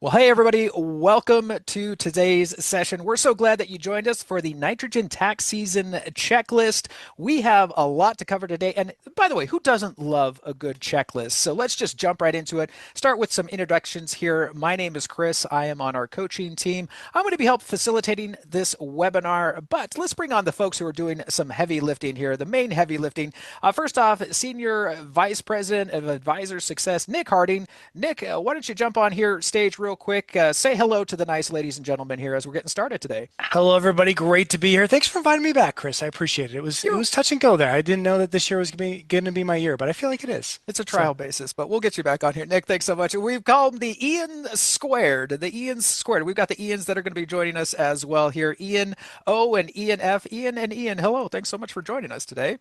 Well, hey, everybody, welcome to today's session. We're so glad that you joined us for the nitrogen tax season checklist. We have a lot to cover today. And by the way, who doesn't love a good checklist? So let's just jump right into it. Start with some introductions here. My name is Chris. I am on our coaching team. I'm going to be help facilitating this webinar, but let's bring on the folks who are doing some heavy lifting here, the main heavy lifting. First off, Senior Vice President of Advisor Success, Nick Harding. Nick, why don't you jump on here stage real quick? Say hello to the nice ladies and gentlemen here as we're getting started today. Hello, everybody. Great to be here. Thanks for inviting me back, Chris. I appreciate it. It You're was touch and go there. I didn't know that this year was going to be my year, but I feel like it is. It's a So trial basis, but we'll get you back on here. Nick, thanks so much. We've called them the Ian Squared. The Ian Squared. We've got the Ians that are going to be joining us as well here. Ian O and Ian F. Ian and Ian, hello. Thanks so much for joining us today.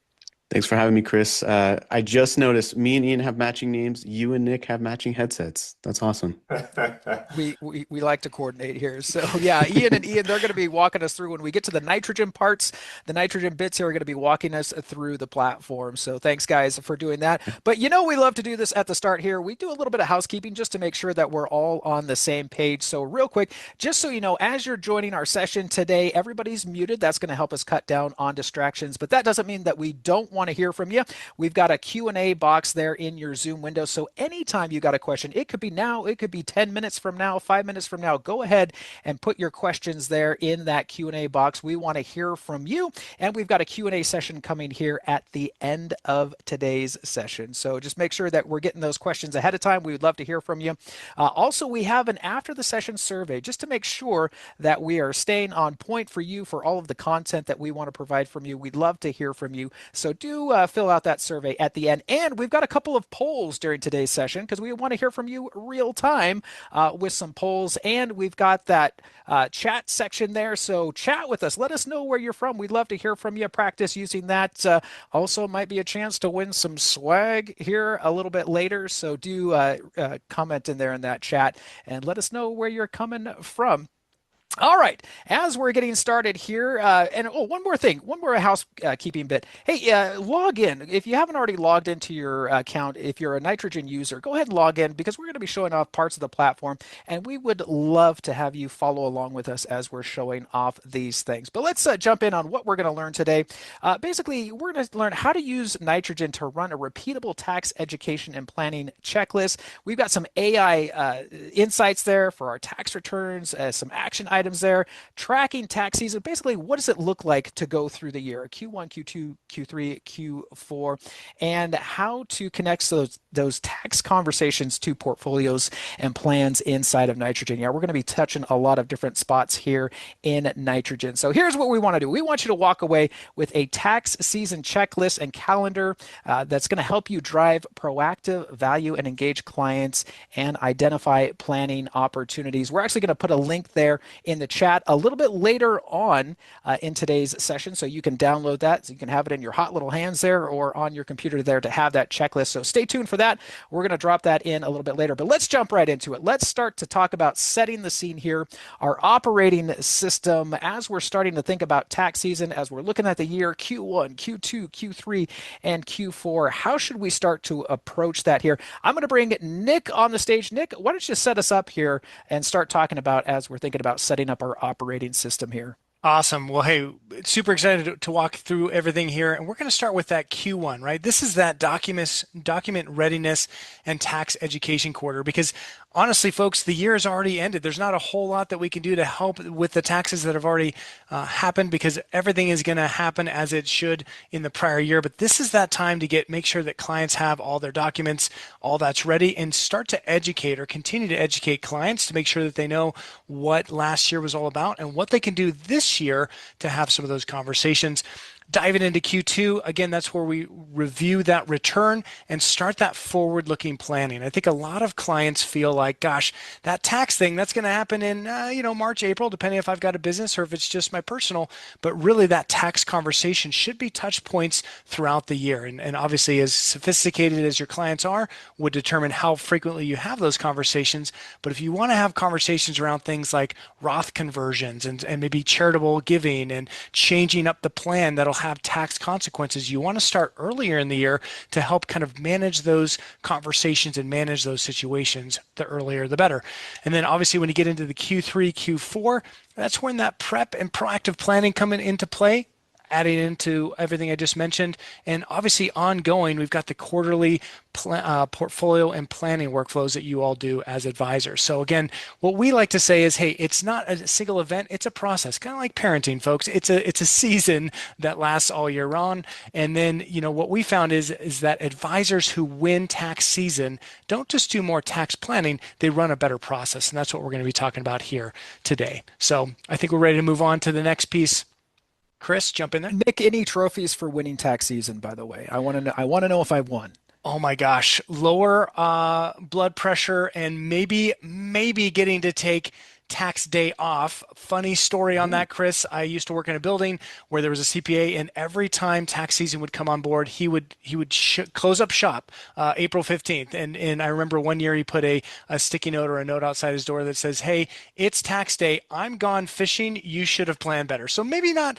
Thanks for having me, Chris. I just noticed me and Ian have matching names. You and Nick have matching headsets. That's awesome. We like to coordinate here. So yeah, Ian and Ian, they're going to be walking us through when we get to the nitrogen parts. The nitrogen bits here are going to be walking us through the platform. So thanks guys for doing that. But you know we love to do this at the start here. We do a little bit of housekeeping just to make sure that we're all on the same page. So real quick, just so you know, as you're joining our session today, everybody's muted. That's going to help us cut down on distractions. But that doesn't mean that we don't want to hear from you. We've got a Q&A box there in your Zoom window. So anytime you got a question, it could be now, it could be 10 minutes from now, 5 minutes from now, go ahead and put your questions there in that Q&A box. We want to hear from you. And we've got a Q&A session coming here at the end of today's session. So just make sure that we're getting those questions ahead of time. We would love to hear from you. Also, we have an after the session survey just to make sure that we are staying on point for you for all of the content that we want to provide from you. We'd love to hear from you. So do fill out that survey at the end. And we've got a couple of polls during today's session because we want to hear from you real time with some polls. And we've got that chat section there. So chat with us. Let us know where you're from. We'd love to hear from you. Practice using that. Also might be a chance to win some swag here a little bit later. So do comment in there in that chat and let us know where you're coming from. All right, as we're getting started here, and oh, one more thing, one more housekeeping bit. Hey, log in. If you haven't already logged into your account, if you're a Nitrogen user, go ahead and log in because we're going to be showing off parts of the platform, and we would love to have you follow along with us as we're showing off these things. But let's jump in on what we're going to learn today. Basically, we're going to learn how to use Nitrogen to run a repeatable tax education and planning checklist. We've got some AI insights there for our tax returns, some action items there, tracking tax season. Basically, what does it look like to go through the year, Q1, Q2, Q3, Q4, and how to connect those tax conversations to portfolios and plans inside of Nitrogen. Yeah, we're going to be touching a lot of different spots here in Nitrogen. So here's what we want to do. We want you to walk away with a tax season checklist and calendar that's going to help you drive proactive value and engage clients and identify planning opportunities. We're actually going to put a link there in the chat a little bit later on in today's session, so you can download that, so you can have it in your hot little hands there or on your computer there to have that checklist. So stay tuned for that. We're going to drop that in a little bit later, but let's jump right into it. Let's start to talk about setting the scene here, our operating system as we're starting to think about tax season, as we're looking at the year Q1, Q2, Q3, and Q4. How should we start to approach that here? I'm going to bring Nick on the stage. Nick, why don't you set us up here and start talking about as we're thinking about setting up our operating system here. awesome. Well, hey, super excited to walk through everything here. And we're going to start with that Q1, right? This is that document readiness and tax education quarter because honestly, folks, the year has already ended. There's not a whole lot that we can do to help with the taxes that have already happened because everything is going to happen as it should in the prior year. But this is that time to make sure that clients have all their documents, all that's ready, and start to educate or continue to educate clients to make sure that they know what last year was all about and what they can do this year to have some of those conversations. Diving into Q2, again, that's where we review that return and start that forward-looking planning. I think a lot of clients feel like, gosh, that tax thing, that's going to happen in, March, April, depending if I've got a business or if it's just my personal. But really, that tax conversation should be touch points throughout the year. And obviously, as sophisticated as your clients are, would determine how frequently you have those conversations. But if you want to have conversations around things like Roth conversions and maybe charitable giving and changing up the plan that'll that'll have tax consequences, you want to start earlier in the year to help kind of manage those conversations and manage those situations. The earlier, the better. And then obviously when you get into the Q3, Q4, that's when that prep and proactive planning come into play, adding into everything I just mentioned. And obviously ongoing, we've got the quarterly portfolio and planning workflows that you all do as advisors. So again, what we like to say is, hey, it's not a single event, it's a process, kind of like parenting, folks. It's a season that lasts all year round. And then, what we found is that advisors who win tax season don't just do more tax planning, they run a better process. And that's what we're going to be talking about here today. So I think we're ready to move on to the next piece. Chris, jump in there. Nick, any trophies for winning tax season, by the way? I want to know. I want to know if I won. Oh my gosh, lower blood pressure and maybe getting to take tax day off. Funny story on that, Chris. I used to work in a building where there was a CPA, and every time tax season would come on board, he would close up shop April 15th. And I remember one year he put a sticky note or a note outside his door that says, "Hey, it's tax day. I'm gone fishing. You should have planned better." So maybe not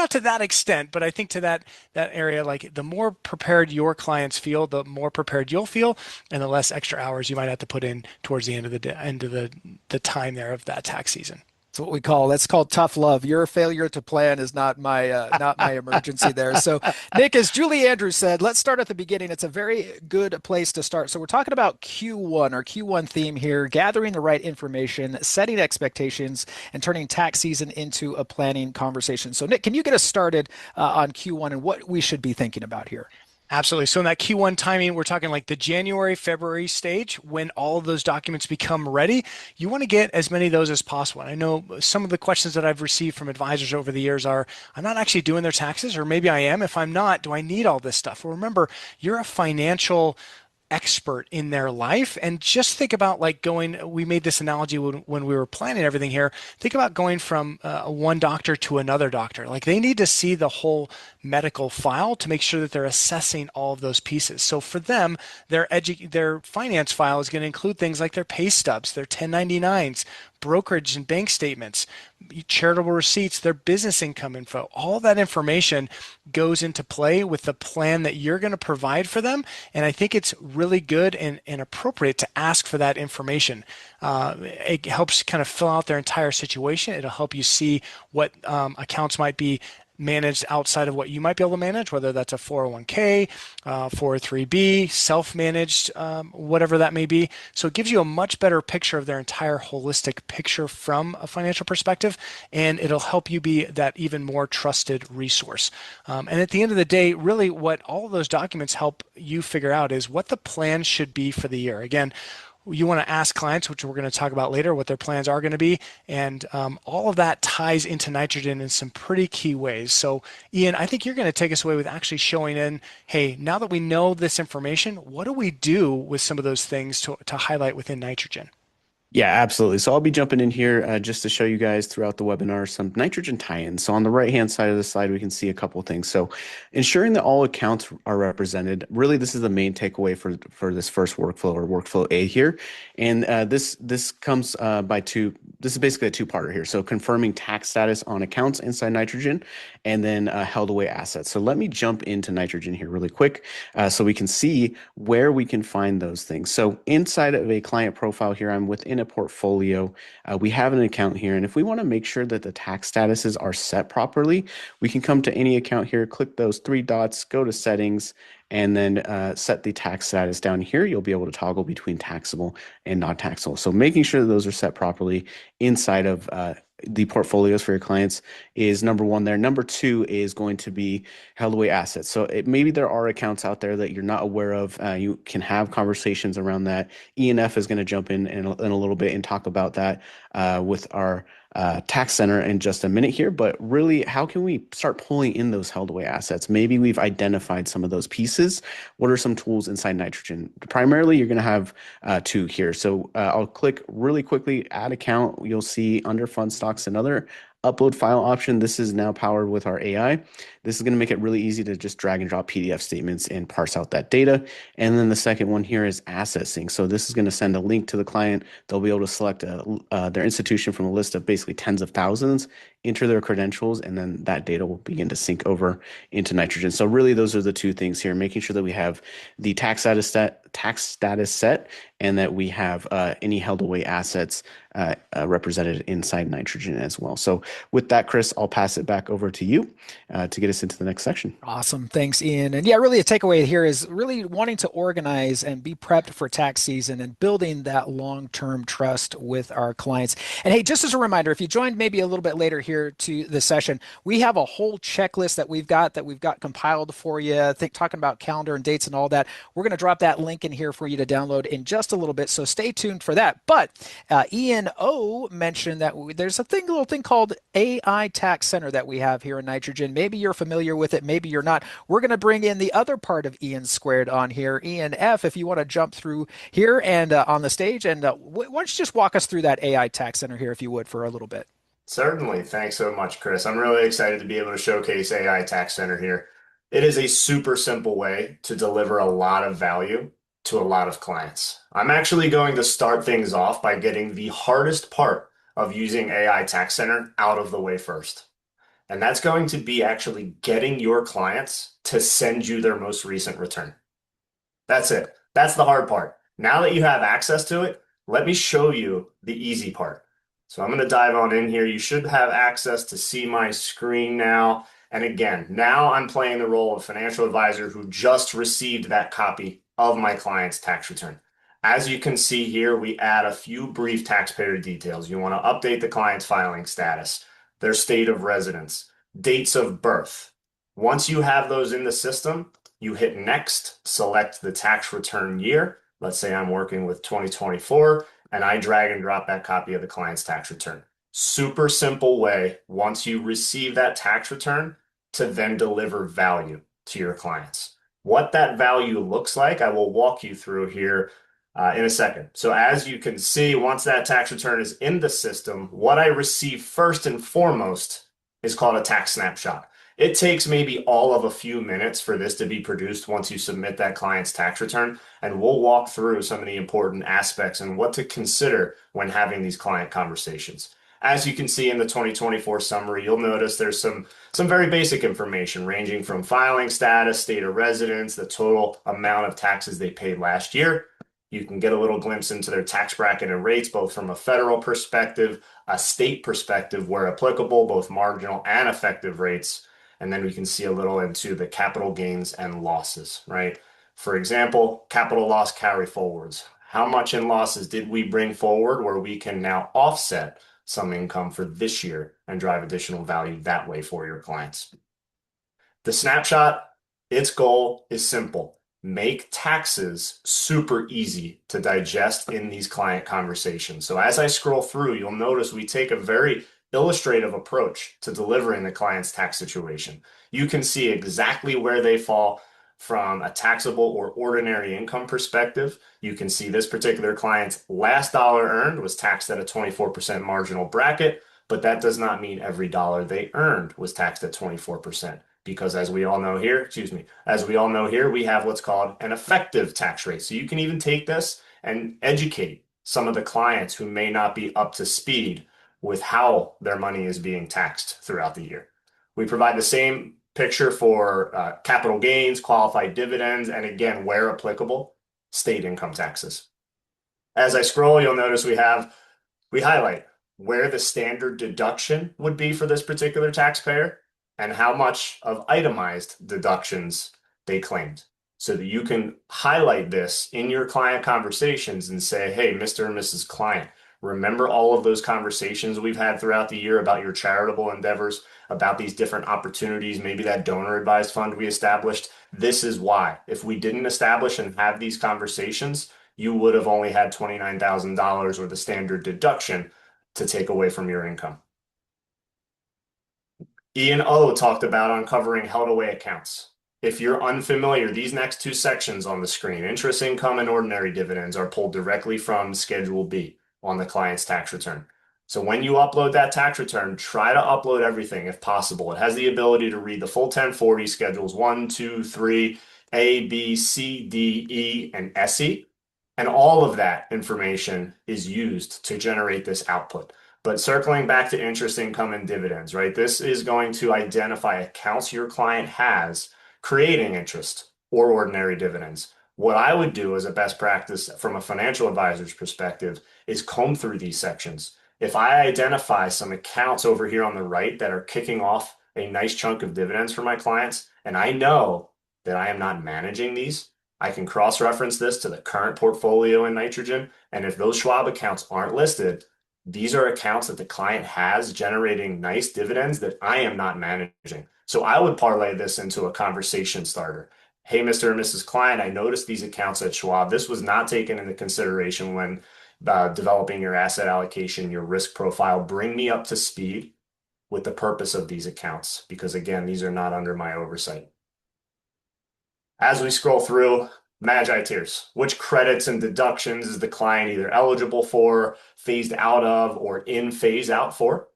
to that extent, but I think to that area, like the more prepared your clients feel, the more prepared you'll feel, and the less extra hours you might have to put in towards the end of the time there of that tax season. That's what that's called tough love. Your failure to plan is not my emergency there. So, Nick, as Julie Andrews said, let's start at the beginning. It's a very good place to start. So we're talking about Q1, our Q1 theme here, gathering the right information, setting expectations, and turning tax season into a planning conversation. So, Nick, can you get us started on Q1 and what we should be thinking about here? Absolutely. So in that Q1 timing, we're talking like the January, February stage when all of those documents become ready. You want to get as many of those as possible. And I know some of the questions that I've received from advisors over the years are, I'm not actually doing their taxes, or maybe I am. If I'm not, do I need all this stuff? Well, remember, you're a financial expert in their life. And just think about like we made this analogy when we were planning everything here. Think about going from one doctor to another doctor. Like they need to see the whole medical file to make sure that they're assessing all of those pieces. So for them, their finance file is going to include things like their pay stubs, their 1099s, brokerage and bank statements, charitable receipts, their business income info. All that information goes into play with the plan that you're going to provide for them. And I think it's really good and appropriate to ask for that information. It helps kind of fill out their entire situation. It'll help you see what accounts might be managed outside of what you might be able to manage, whether that's a 401k, 403b, self-managed, whatever that may be. So it gives you a much better picture of their entire holistic picture from a financial perspective, and it'll help you be that even more trusted resource. And at the end of the day, really what all of those documents help you figure out is what the plan should be for the year. Again, you want to ask clients, which we're going to talk about later, what their plans are going to be. And all of that ties into nitrogen in some pretty key ways. So Ian, I think you're going to take us away with actually showing in, hey, now that we know this information, what do we do with some of those things to highlight within nitrogen? Yeah, absolutely. So I'll be jumping in here just to show you guys throughout the webinar some nitrogen tie-ins. So on the right-hand side of the slide, we can see a couple of things. So ensuring that all accounts are represented, really this is the main takeaway for this first workflow or workflow A here. And this comes this is basically a two-parter here. So confirming tax status on accounts inside nitrogen and then held away assets. So let me jump into nitrogen here really quick so we can see where we can find those things. So inside of a client profile here, I'm within a portfolio. We have an account here, and if we want to make sure that the tax statuses are set properly, we can come to any account here, click those three dots, go to settings, and then set the tax status down here. You'll be able to toggle between taxable and non-taxable. So making sure that those are set properly inside of the portfolios for your clients is number one there. Number two is going to be held away assets. So maybe there are accounts out there that you're not aware of. You can have conversations around that. ENF is going to jump in a little bit and talk about that with our tax center in just a minute here. But really, how can we start pulling in those held away assets? Maybe we've identified some of those pieces. What are some tools inside nitrogen? Primarily, you're going to have two here. So I'll click really quickly, add account. You'll see under fund stocks and other upload file option, this is now powered with our AI. This is going to make it really easy to just drag and drop PDF statements and parse out that data. And then the second one here is asset sync. So this is going to send a link to the client. They'll be able to select their institution from a list of basically tens of thousands, enter their credentials, and then that data will begin to sync over into Nitrogen. So really, those are the two things here, making sure that we have the tax status set, and that we have any held away assets represented inside Nitrogen as well. So with that, Chris, I'll pass it back over to you to get us into the next section. Awesome. Thanks, Ian. And yeah, really a takeaway here is really wanting to organize and be prepped for tax season and building that long-term trust with our clients. And hey, just as a reminder, if you joined maybe a little bit later here to the session, we have a whole checklist that we've got compiled for you. I think talking about calendar and dates and all that. We're going to drop that link in here for you to download in just a little bit. So stay tuned for that. But Ian O mentioned that there's a little thing called AI Tax Center that we have here in Nitrogen. Maybe you're familiar with it, maybe you're not. We're going to bring in the other part of Ian Squared on here. Ian F, if you want to jump through here and on the stage, and why don't you just walk us through that AI Tax Center here, if you would, for a little bit. Certainly. Thanks so much, Chris. I'm really excited to be able to showcase AI Tax Center here. It is a super simple way to deliver a lot of value to a lot of clients. I'm actually going to start things off by getting the hardest part of using AI Tax Center out of the way first. And that's going to be actually getting your clients to send you their most recent return. That's it. That's the hard part. Now that you have access to it, let me show you the easy part. So I'm going to dive on in here. You should have access to see my screen now. And again, now I'm playing the role of financial advisor who just received that copy of my client's tax return. As you can see here, we add a few brief taxpayer details. You want to update the client's filing status, their state of residence, dates of birth. Once you have those in the system, you hit next, select the tax return year. Let's say I'm working with 2024, and I drag and drop that copy of the client's tax return. Super simple way, once you receive that tax return, to then deliver value to your clients. What that value looks like, I will walk you through here in a second. So as you can see, once that tax return is in the system, what I receive first and foremost is called a tax snapshot. It takes maybe all of a few minutes for this to be produced once you submit that client's tax return, and we'll walk through some of the important aspects and what to consider when having these client conversations. As you can see in the 2024 summary, you'll notice there's some very basic information ranging from filing status, state of residence, the total amount of taxes they paid last year. You can get a little glimpse into their tax bracket and rates, both from a federal perspective, a state perspective where applicable, both marginal and effective rates. And then we can see a little into the capital gains and losses, right? For example, capital loss carry forwards. How much in losses did we bring forward where we can now offset some income for this year and drive additional value that way for your clients? The snapshot, its goal is simple. Make taxes super easy to digest in these client conversations. So as I scroll through, you'll notice we take a very illustrative approach to delivering the client's tax situation. You can see exactly where they fall from a taxable or ordinary income perspective. You can see this particular client's last dollar earned was taxed at a 24% marginal bracket, but that does not mean every dollar they earned was taxed at 24%. Because as we all know here, we have what's called an effective tax rate. So you can even take this and educate some of the clients who may not be up to speed with how their money is being taxed throughout the year. We provide the same picture for capital gains, qualified dividends, and again, where applicable, state income taxes. As I scroll, you'll notice we highlight where the standard deduction would be for this particular taxpayer and how much of itemized deductions they claimed, so that you can highlight this in your client conversations and say, hey, Mr. and Mrs. Client, remember all of those conversations we've had throughout the year about your charitable endeavors, about these different opportunities, maybe that donor advised fund we established. This is why. If we didn't establish and have these conversations, you would have only had $29,000 or the standard deduction to take away from your income. Ian O talked about uncovering held away accounts. If you're unfamiliar, these next two sections on the screen, interest income and ordinary dividends, are pulled directly from Schedule B on the client's tax return. So when you upload that tax return, try to upload everything if possible. It has the ability to read the full 1040 schedules 1, 2, 3, A, B, C, D, E, and SE. And all of that information is used to generate this output. But circling back to interest income and dividends, right? This is going to identify accounts your client has creating interest or ordinary dividends. What I would do as a best practice from a financial advisor's perspective is comb through these sections. If I identify some accounts over here on the right that are kicking off a nice chunk of dividends for my clients, and I know that I am not managing these, I can cross-reference this to the current portfolio in nitrogen. And if those Schwab accounts aren't listed, these are accounts that the client has generating nice dividends that I am not managing. So I would parlay this into a conversation starter. Hey, Mr. and Mrs. Client, I noticed these accounts at Schwab. This was not taken into consideration when developing your asset allocation, your risk profile. Bring me up to speed with the purpose of these accounts, because again, these are not under my oversight. As we scroll through, Magi tiers. Which credits and deductions is the client either eligible for, phased out of, or in phase out for?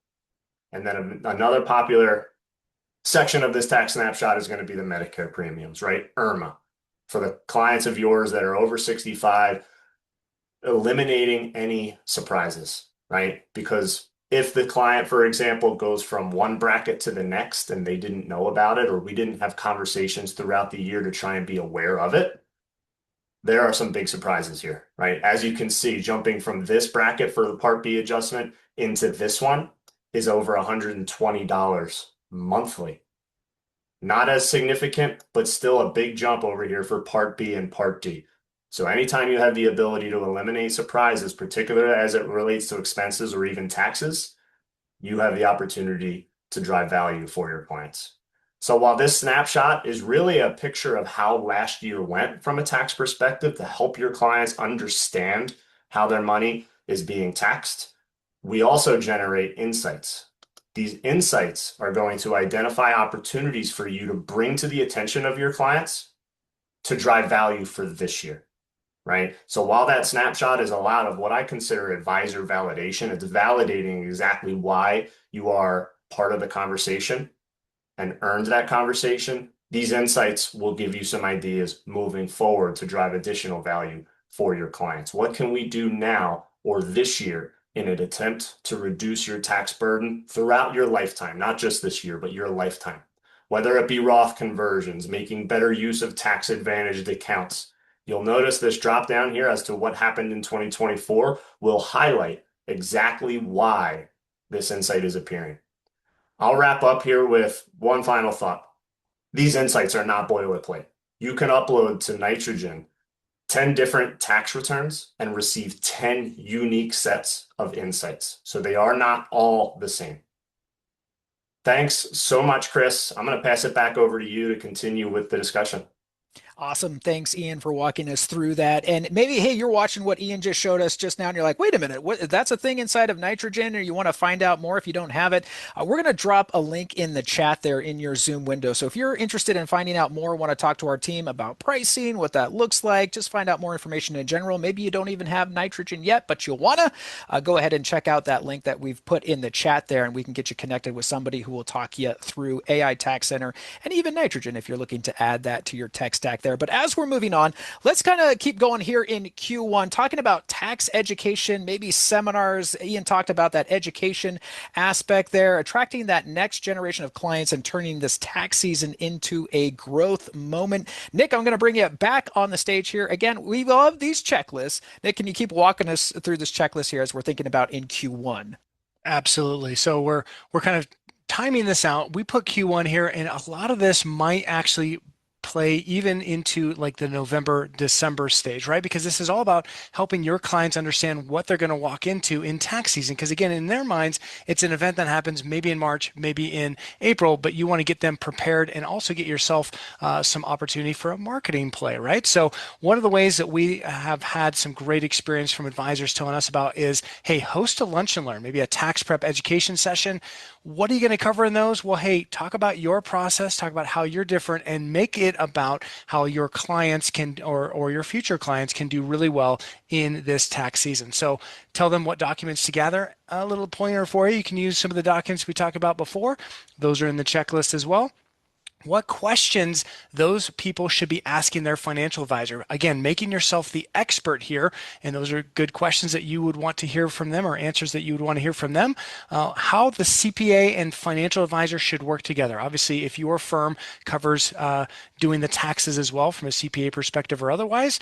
And then another popular section of this tax snapshot is going to be the Medicare premiums, right? IRMA. For the clients of yours that are over 65, eliminating any surprises, right? Because if the client, for example, goes from one bracket to the next and they didn't know about it, or we didn't have conversations throughout the year to try and be aware of it, there are some big surprises here, right? As you can see, jumping from this bracket for the Part B adjustment into this one is over $120 monthly. Not as significant, but still a big jump over here for Part B and Part D. So anytime you have the ability to eliminate surprises, particularly as it relates to expenses or even taxes, you have the opportunity to drive value for your clients. So while this snapshot is really a picture of how last year went from a tax perspective to help your clients understand how their money is being taxed, we also generate insights. These insights are going to identify opportunities for you to bring to the attention of your clients to drive value for this year, right? So while that snapshot is a lot of what I consider advisor validation, it's validating exactly why you are part of the conversation and earned that conversation. These insights will give you some ideas moving forward to drive additional value for your clients. What can we do now or this year in an attempt to reduce your tax burden throughout your lifetime, not just this year, but your lifetime? Whether it be Roth conversions, making better use of tax advantaged accounts. You'll notice this drop down here as to what happened in 2024 will highlight exactly why this insight is appearing. I'll wrap up here with one final thought. These insights are not boilerplate. You can upload to Nitrogen 10 different tax returns and receive 10 unique sets of insights. So they are not all the same. Thanks so much, Chris. I'm going to pass it back over to you to continue with the discussion. Awesome. Thanks, Ian, for walking us through that. And maybe, hey, you're watching what Ian just showed us just now, and you're like, wait a minute, that's a thing inside of Nitrogen, or you want to find out more if you don't have it. We're going to drop a link in the chat there in your Zoom window. So if you're interested in finding out more, want to talk to our team about pricing, what that looks like, just find out more information in general. Maybe you don't even have Nitrogen yet, but you'll want to go ahead and check out that link that we've put in the chat there, and we can get you connected with somebody who will talk you through AI Tax Center and even Nitrogen if you're looking to add that to your tech stack there. But as we're moving on, let's kind of keep going here in Q1, talking about tax education, maybe seminars. Ian talked about that education aspect there, attracting that next generation of clients and turning this tax season into a growth moment. Nick, I'm going to bring you back on the stage here. Again, we love these checklists. Nick, can you keep walking us through this checklist here as we're thinking about in Q1? Absolutely. So we're kind of timing this out. We put Q1 here, and a lot of this might actually play even into like the November, December stage, right? Because this is all about helping your clients understand what they're going to walk into in tax season. Because again, in their minds, it's an event that happens maybe in March, maybe in April, but you want to get them prepared and also get yourself some opportunity for a marketing play, right? So one of the ways that we have had some great experience from advisors telling us about is, hey, host a lunch and learn, maybe a tax prep education session. What are you going to cover in those? Well, hey, talk about your process, talk about how you're different, and make it about how your clients can, or your future clients can do really well in this tax season. So tell them what documents to gather. A little pointer for you. You can use some of the documents we talked about before. Those are in the checklist as well. What questions those people should be asking their financial advisor. Again, making yourself the expert here, and those are good questions that you would want to hear from them, or answers that you would want to hear from them. How the CPA and financial advisor should work together. Obviously, if your firm covers doing the taxes as well from a CPA perspective or otherwise,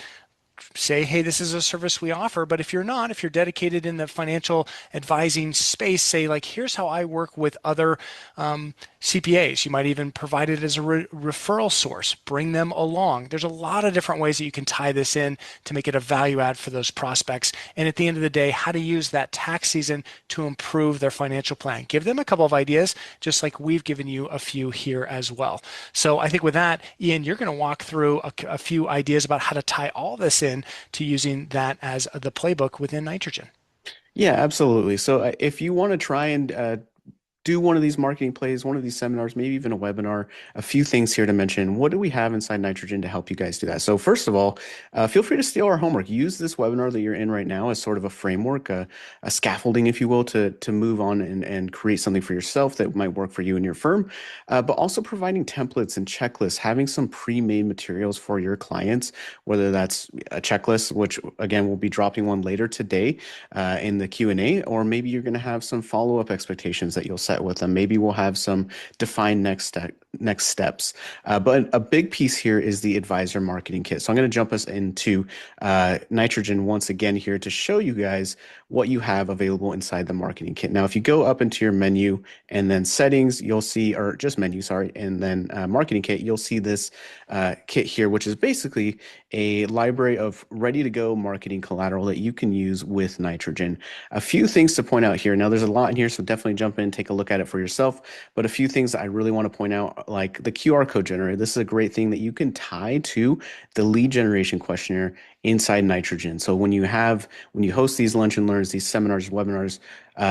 say, hey, this is a service we offer. But if you're not, if you're dedicated in the financial advising space, say, like, here's how I work with other CPAs. You might even provide it as a referral source. Bring them along. There's a lot of different ways that you can tie this in to make it a value add for those prospects. And at the end of the day, how to use that tax season to improve their financial plan. Give them a couple of ideas, just like we've given you a few here as well. So I think with that, Ian, you're going to walk through a few ideas about how to tie all this in to using that as the playbook within Nitrogen. Yeah, absolutely. So if you want to try and do one of these marketing plays, one of these seminars, maybe even a webinar, a few things here to mention. What do we have inside Nitrogen to help you guys do that? So first of all, feel free to steal our homework. Use this webinar that you're in right now as sort of a framework, a scaffolding, if you will, to move on and create something for yourself that might work for you and your firm, but also providing templates and checklists, having some pre-made materials for your clients, whether that's a checklist, which again, we'll be dropping one later today in the Q&A, or maybe you're going to have some follow-up expectations that you'll set with them. Maybe we'll have some defined next steps. But a big piece here is the advisor marketing kit. So I'm going to jump us into Nitrogen once again here to show you guys what you have available inside the marketing kit. Now, if you go up into your menu and then settings, you'll see, or just menu, sorry, and then marketing kit, you'll see this kit here, which is basically a library of ready to go marketing collateral that you can use with Nitrogen. A few things to point out here. Now, there's a lot in here, so definitely jump in, take a look at it for yourself. But a few things that I really want to point out, like the QR code generator. This is a great thing that you can tie to the lead generation questionnaire inside Nitrogen. So when you host these lunch and learns, these seminars, webinars,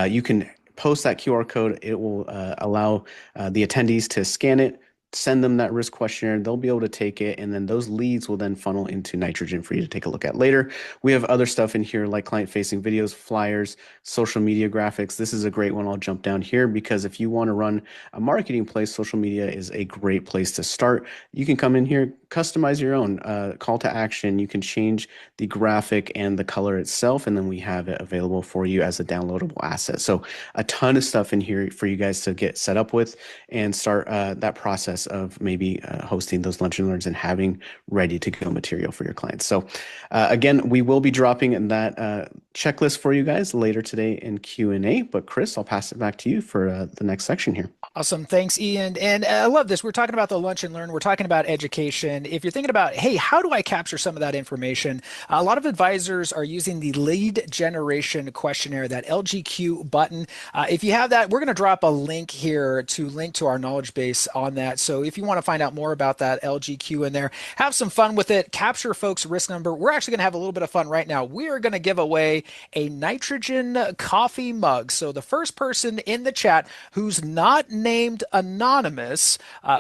you can post that QR code. It will allow the attendees to scan it, send them that risk questionnaire. They'll be able to take it, and then those leads will then funnel into Nitrogen for you to take a look at later. We have other stuff in here like client-facing videos, flyers, social media graphics. This is a great one. I'll jump down here because if you want to run a marketing place, social media is a great place to start. You can come in here, customize your own call to action. You can change the graphic and the color itself, and then we have it available for you as a downloadable asset. So a ton of stuff in here for you guys to get set up with and start that process of maybe hosting those lunch and learns and having ready to go material for your clients. So again, we will be dropping that checklist for you guys later today in Q&A, but Chris, I'll pass it back to you for the next section here. Awesome. Thanks, Ian. And I love this. We're talking about the lunch and learn. We're talking about education. If you're thinking about, hey, how do I capture some of that information? A lot of advisors are using the lead generation questionnaire, that LGQ button. If you have that, we're going to drop a link here to link to our knowledge base on that. So if you want to find out more about that LGQ in there, have some fun with it, capture folks' risk number. We're actually going to have a little bit of fun right now. We are going to give away a Nitrogen coffee mug. So the first person in the chat who's not named anonymous,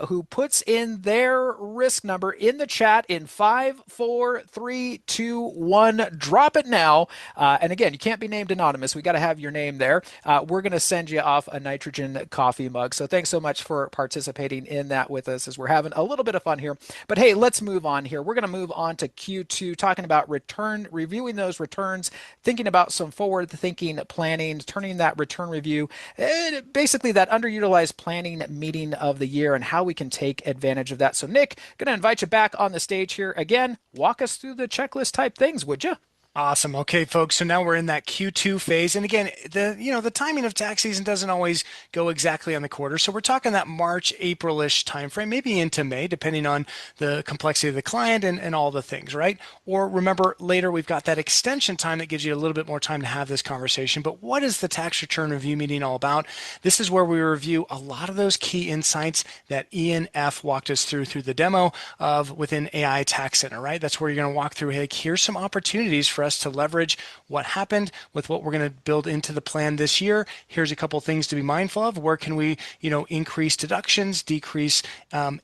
who puts in their risk number in the chat in 5, 4, 3, 2, 1, drop it now. And again, you can't be named anonymous. We got to have your name there. We're going to send you off a Nitrogen coffee mug. So thanks so much for participating in that with us as we're having a little bit of fun here. But hey, let's move on here. We're going to move on to Q2, talking about reviewing those returns, thinking about some forward thinking planning, turning that return review, basically that underutilized planning meeting of the year and how we can take advantage of that. So Nick, going to invite you back on the stage here again. Walk us through the checklist type things, would you? Awesome. Okay, folks. So now we're in that Q2 phase. And again, the timing of tax season doesn't always go exactly on the quarter. So we're talking that March, April-ish timeframe, maybe into May, depending on the complexity of the client and all the things, right? Or remember, later we've got that extension time that gives you a little bit more time to have this conversation. But what is the tax return review meeting all about? This is where we review a lot of those key insights that Ian F. walked us through the demo of within AI Tax Center, right? That's where you're going to walk through, hey, here's some opportunities for for us to leverage what happened with what we're going to build into the plan this year. Here's a couple things to be mindful of. Where can we, increase deductions, decrease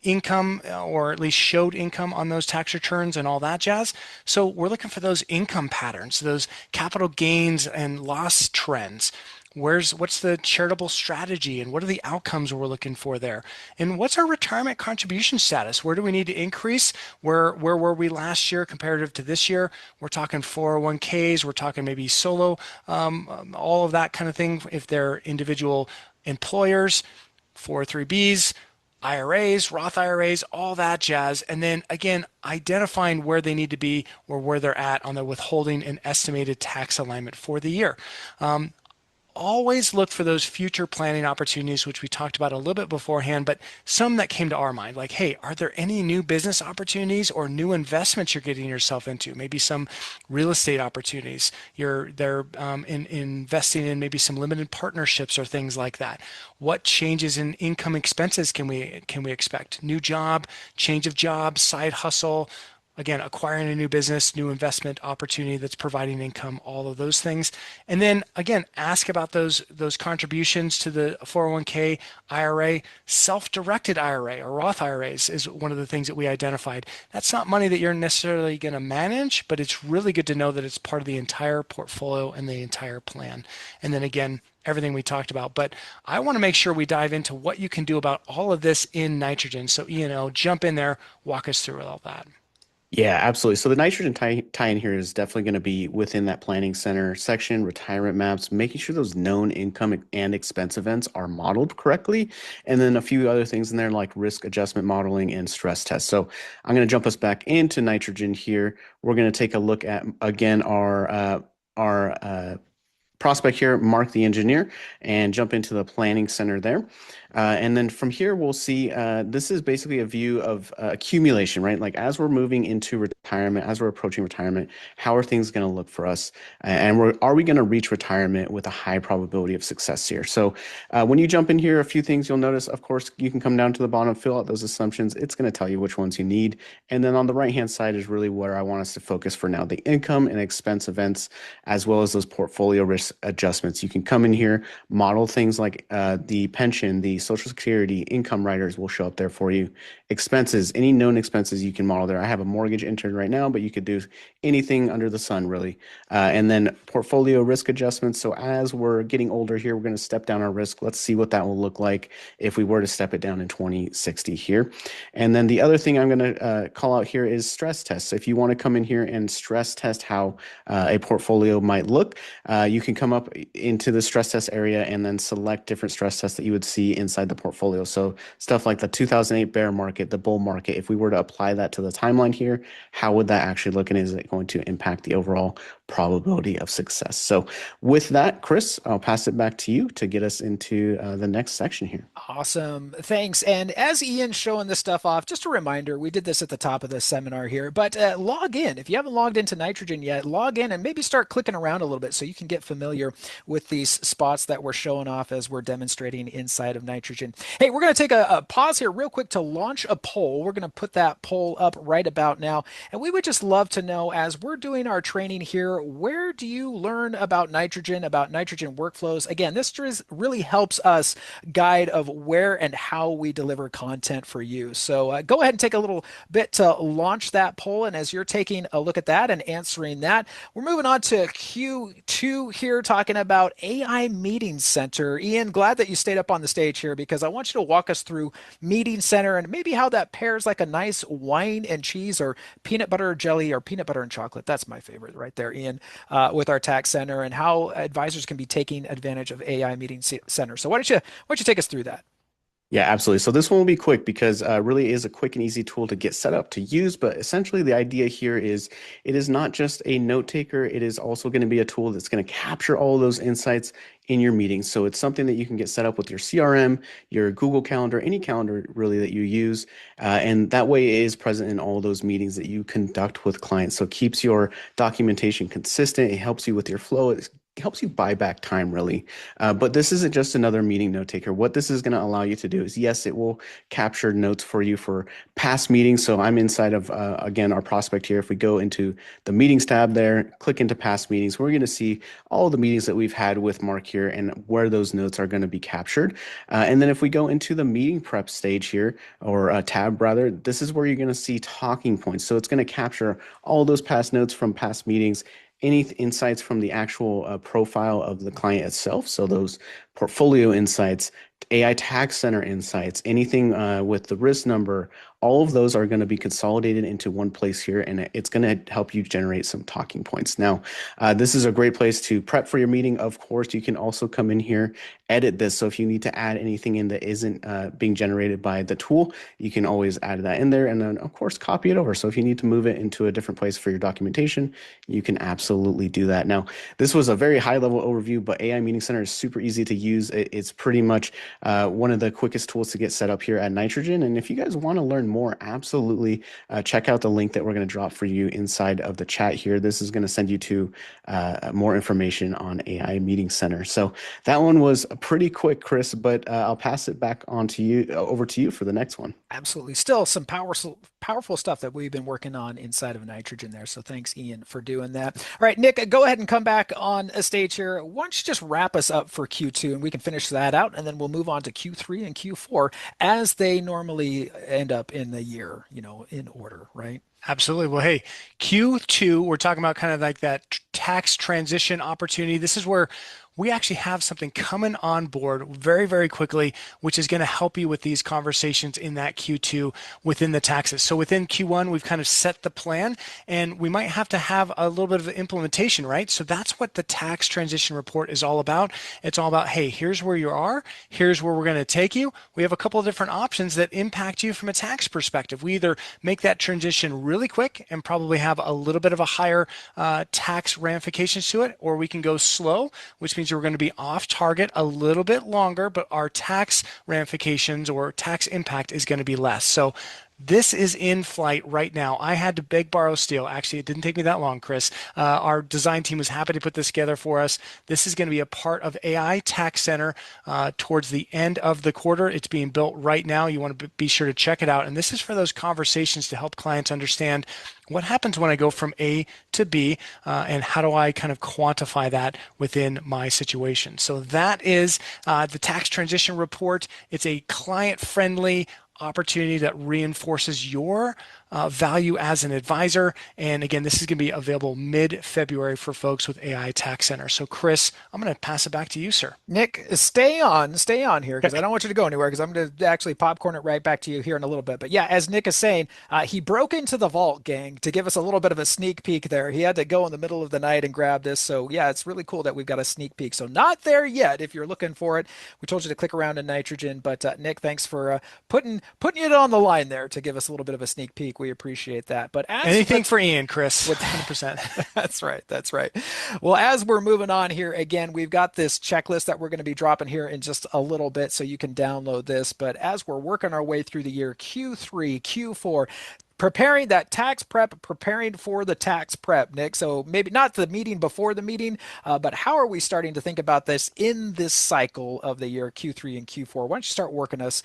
income, or at least showed income on those tax returns and all that jazz. So we're looking for those income patterns, those capital gains and loss trends. What's the charitable strategy and what are the outcomes we're looking for there? And what's our retirement contribution status? Where do we need to increase? Where were we last year comparative to this year? We're talking 401ks, we're talking maybe solo, all of that kind of thing. If they're individual employers, 403bs, IRAs, Roth IRAs, all that jazz. And then again, identifying where they need to be or where they're at on the withholding and estimated tax alignment for the year. Always look for those future planning opportunities, which we talked about a little bit beforehand, but some that came to our mind, like, hey, are there any new business opportunities or new investments you're getting yourself into? Maybe some real estate opportunities. They're investing in maybe some limited partnerships or things like that. What changes in income expenses can we expect? New job, change of job, side hustle. Again, acquiring a new business, new investment opportunity that's providing income, all of those things. And then again, ask about those contributions to the 401k, IRA, self-directed IRA or Roth IRAs is one of the things that we identified. That's not money that you're necessarily going to manage, but it's really good to know that it's part of the entire portfolio and the entire plan. And then again, everything we talked about. But I want to make sure we dive into what you can do about all of this in Nitrogen. So Ian, jump in there, walk us through all that. Yeah, absolutely. So the nitrogen tie-in here is definitely going to be within that planning center section, retirement maps, making sure those known income and expense events are modeled correctly. And then a few other things in there like risk adjustment modeling and stress tests. So I'm going to jump us back into nitrogen here. We're going to take a look at, again, our prospect here, Mark the engineer, and jump into the planning center there. And then from here, we'll see this is basically a view of accumulation, right? Like as we're moving into retirement, as we're approaching retirement, how are things going to look for us? And are we going to reach retirement with a high probability of success here? So when you jump in here, a few things you'll notice, of course, you can come down to the bottom, fill out those assumptions. It's going to tell you which ones you need. And then on the right-hand side is really where I want us to focus for now, the income and expense events, as well as those portfolio risk adjustments. You can come in here, model things like the pension, the Social Security, income riders will show up there for you. Expenses, any known expenses you can model there. I have a mortgage entered right now, but you could do anything under the sun, really. And then portfolio risk adjustments. So as we're getting older here, we're going to step down our risk. Let's see what that will look like if we were to step it down in 2060 here. And then the other thing I'm going to call out here is stress tests. If you want to come in here and stress test how a portfolio might look, you can come up into the stress test area and then select different stress tests that you would see inside the portfolio. So stuff like the 2008 bear market, the bull market, if we were to apply that to the timeline here, how would that actually look and is it going to impact the overall probability of success? So with that, Chris, I'll pass it back to you to get us into the next section here. Awesome. Thanks. And as Ian's showing this stuff off, just a reminder, we did this at the top of the seminar here, but log in. If you haven't logged into Nitrogen yet, log in and maybe start clicking around a little bit so you can get familiar with these spots that we're showing off as we're demonstrating inside of Nitrogen. Hey, we're going to take a pause here real quick to launch a poll. We're going to put that poll up right about now. And we would just love to know, as we're doing our training here, where do you learn about Nitrogen workflows? Again, this really helps us guide of where and how we deliver content for you. So go ahead and take a little bit to launch that poll. And as you're taking a look at that and answering that, we're moving on to Q2 here, talking about AI Meeting Center. Ian, glad that you stayed up on the stage here because I want you to walk us through Meeting Center and maybe how that pairs like a nice wine and cheese or peanut butter jelly or peanut butter and chocolate. That's my favorite right there, Ian, with our tax center and how advisors can be taking advantage of AI Meeting Center. So why don't you take us through that? Yeah, absolutely. So this one will be quick because really is a quick and easy tool to get set up to use. But essentially the idea here is it is not just a note taker. It is also going to be a tool that's going to capture all of those insights in your meetings. So it's something that you can get set up with your CRM, your Google Calendar, any calendar really that you use. And that way it is present in all those meetings that you conduct with clients. So it keeps your documentation consistent. It helps you with your flow. It helps you buy back time really. But this isn't just another meeting note taker. What this is going to allow you to do is, yes, it will capture notes for you for past meetings. So I'm inside of, again, our prospect here. If we go into the meetings tab there, click into past meetings, we're going to see all the meetings that we've had with Mark here and where those notes are going to be captured. And then if we go into the meeting prep stage here, or tab rather, this is where you're going to see talking points. So it's going to capture all those past notes from past meetings, any insights from the actual profile of the client itself. So those portfolio insights, AI Tax Center insights, anything with the risk number, all of those are going to be consolidated into one place here, and it's going to help you generate some talking points. Now, this is a great place to prep for your meeting. Of course, you can also come in here, edit this. So if you need to add anything in that isn't being generated by the tool, you can always add that in there, and then of course copy it over. So if you need to move it into a different place for your documentation, you can absolutely do that. Now, this was a very high level overview, but AI Meeting Center is super easy to use. It's pretty much one of the quickest tools to get set up here at Nitrogen. And if you guys want to learn more, absolutely check out the link that we're going to drop for you inside of the chat here. This is going to send you to more information on AI Meeting Center. So that one was pretty quick, Chris, but I'll pass it back on to you, over to you for the next one. Absolutely. Still some powerful stuff that we've been working on inside of Nitrogen there. So thanks, Ian, for doing that. All right, Nick, go ahead and come back on a stage here. Why don't you just wrap us up for Q2 and we can finish that out, and then we'll move on to Q3 and Q4 as they normally end up in the year, in order, right? Absolutely. Well, hey, Q2, we're talking about kind of like that tax transition opportunity. This is where we actually have something coming on board very, very quickly, which is going to help you with these conversations in that Q2 within the taxes. So within Q1, we've kind of set the plan, and we might have to have a little bit of implementation, right? So that's what the tax transition report is all about. It's all about, hey, here's where you are, here's where we're going to take you. We have a couple of different options that impact you from a tax perspective. We either make that transition really quick and probably have a little bit of a higher tax ramifications to it, or we can go slow, which means we're going to be off target a little bit longer, but our tax ramifications or tax impact is going to be less. So this is in flight right now. I had to beg, borrow, steal. Actually, it didn't take me that long, Chris. Our design team was happy to put this together for us. This is going to be a part of AI Tax Center towards the end of the quarter. It's being built right now. You want to be sure to check it out. And this is for those conversations to help clients understand what happens when I go from A to B, and how do I kind of quantify that within my situation. So that is the tax transition report. It's a client-friendly opportunity that reinforces your value as an advisor. And again, this is going to be available mid-February for folks with AI Tax Center. So Chris, I'm going to pass it back to you, sir. Nick, stay on here because I don't want you to go anywhere, because I'm going to actually popcorn it right back to you here in a little bit. But yeah, as Nick is saying, he broke into the vault, gang, to give us a little bit of a sneak peek there. He had to go in the middle of the night and grab this. So yeah, it's really cool that we've got a sneak peek. So not there yet if you're looking for it. We told you to click around in Nitrogen, but Nick, thanks for putting it on the line there to give us a little bit of a sneak peek. We appreciate that. But anything for Ian, Chris. 100%. That's right. That's right. Well, as we're moving on here, again, we've got this checklist that we're going to be dropping here in just a little bit, so you can download this. But as we're working our way through the year, Q3, Q4, preparing that tax prep, preparing for the tax prep, Nick. So maybe not the meeting before the meeting, but how are we starting to think about this in this cycle of the year, Q3 and Q4? Why don't you start working us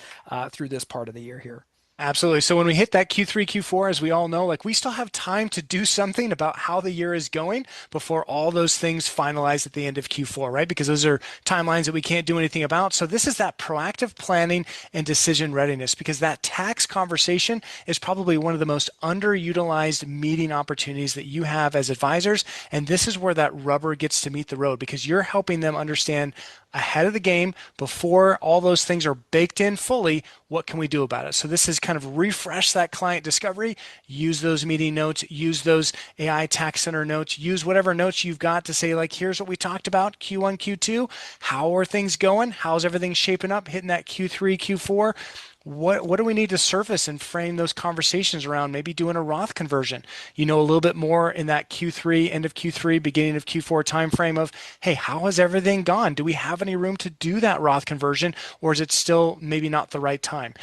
through this part of the year here? Absolutely. So when we hit that Q3, Q4, as we all know, like we still have time to do something about how the year is going before all those things finalize at the end of Q4, right? Because those are timelines that we can't do anything about. So this is that proactive planning and decision readiness, because that tax conversation is probably one of the most underutilized meeting opportunities that you have as advisors. And this is where that rubber gets to meet the road, because you're helping them understand ahead of the game before all those things are baked in fully. What can we do about it? So this is kind of refresh that client discovery, use those meeting notes, use those AI Tax Center notes, use whatever notes you've got to say, like, here's what we talked about, Q1, Q2, how are things going? How's everything shaping up, hitting that Q3, Q4? What do we need to surface and frame those conversations around? Maybe doing a Roth conversion. A little bit more in that Q3, end of Q3, beginning of Q4 timeframe of, hey, how has everything gone? Do we have any room to do that Roth conversion, or is it still maybe not the right time?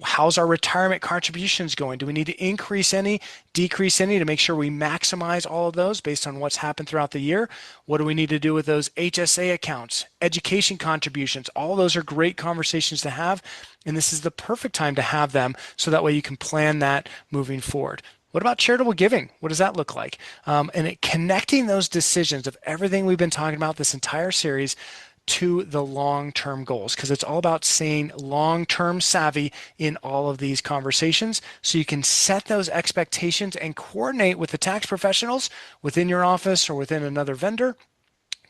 How's our retirement contributions going? Do we need to increase any, decrease any to make sure we maximize all of those based on what's happened throughout the year? What do we need to do with those HSA accounts, education contributions? All those are great conversations to have, and this is the perfect time to have them so that way you can plan that moving forward. What about charitable giving? What does that look like? Connecting those decisions of everything we've been talking about this entire series to the long-term goals, because it's all about staying long-term savvy in all of these conversations so you can set those expectations and coordinate with the tax professionals within your office or within another vendor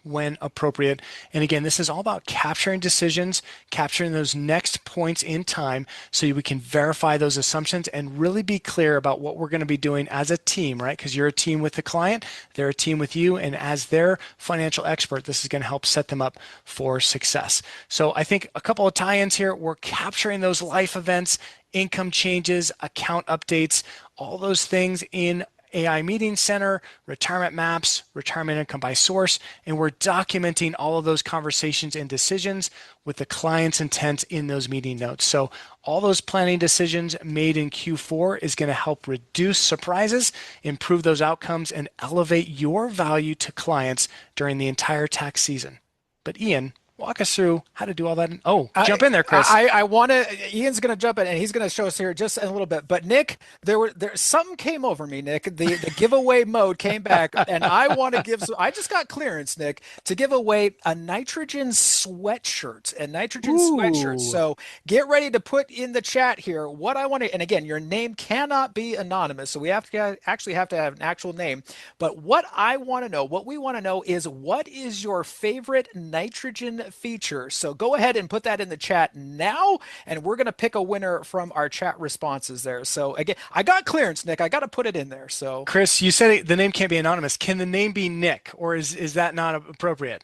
when appropriate. And again, this is all about capturing decisions, capturing those next points in time so we can verify those assumptions and really be clear about what we're going to be doing as a team, right? Because you're a team with the client, they're a team with you, and as their financial expert, this is going to help set them up for success. So I think a couple of tie-ins here, we're capturing those life events, income changes, account updates, all those things in AI Meeting Center, retirement maps, retirement income by source, and we're documenting all of those conversations and decisions with the client's intent in those meeting notes. So all those planning decisions made in Q4 is going to help reduce surprises, improve those outcomes, and elevate your value to clients during the entire tax season. But Ian, walk us through how to do all that. Oh, jump in there, Chris. I want to. Ian's going to jump in, and he's going to show us here just in a little bit. But Nick, there something came over me, Nick. The giveaway mode came back, and I want to give. I just got clearance, Nick, to give away a nitrogen sweatshirt and nitrogen sweatshirt. Ooh. So get ready to put in the chat here what I want to. And again, your name cannot be anonymous, so we have to actually have to have an actual name. But what I want to know, what we want to know, is what is your favorite nitrogen feature? So go ahead and put that in the chat now, and we're going to pick a winner from our chat responses there. So again, I got clearance, Nick. I got to put it in there. So Chris, you said the name can't be anonymous. Can the name be Nick, or is that not appropriate?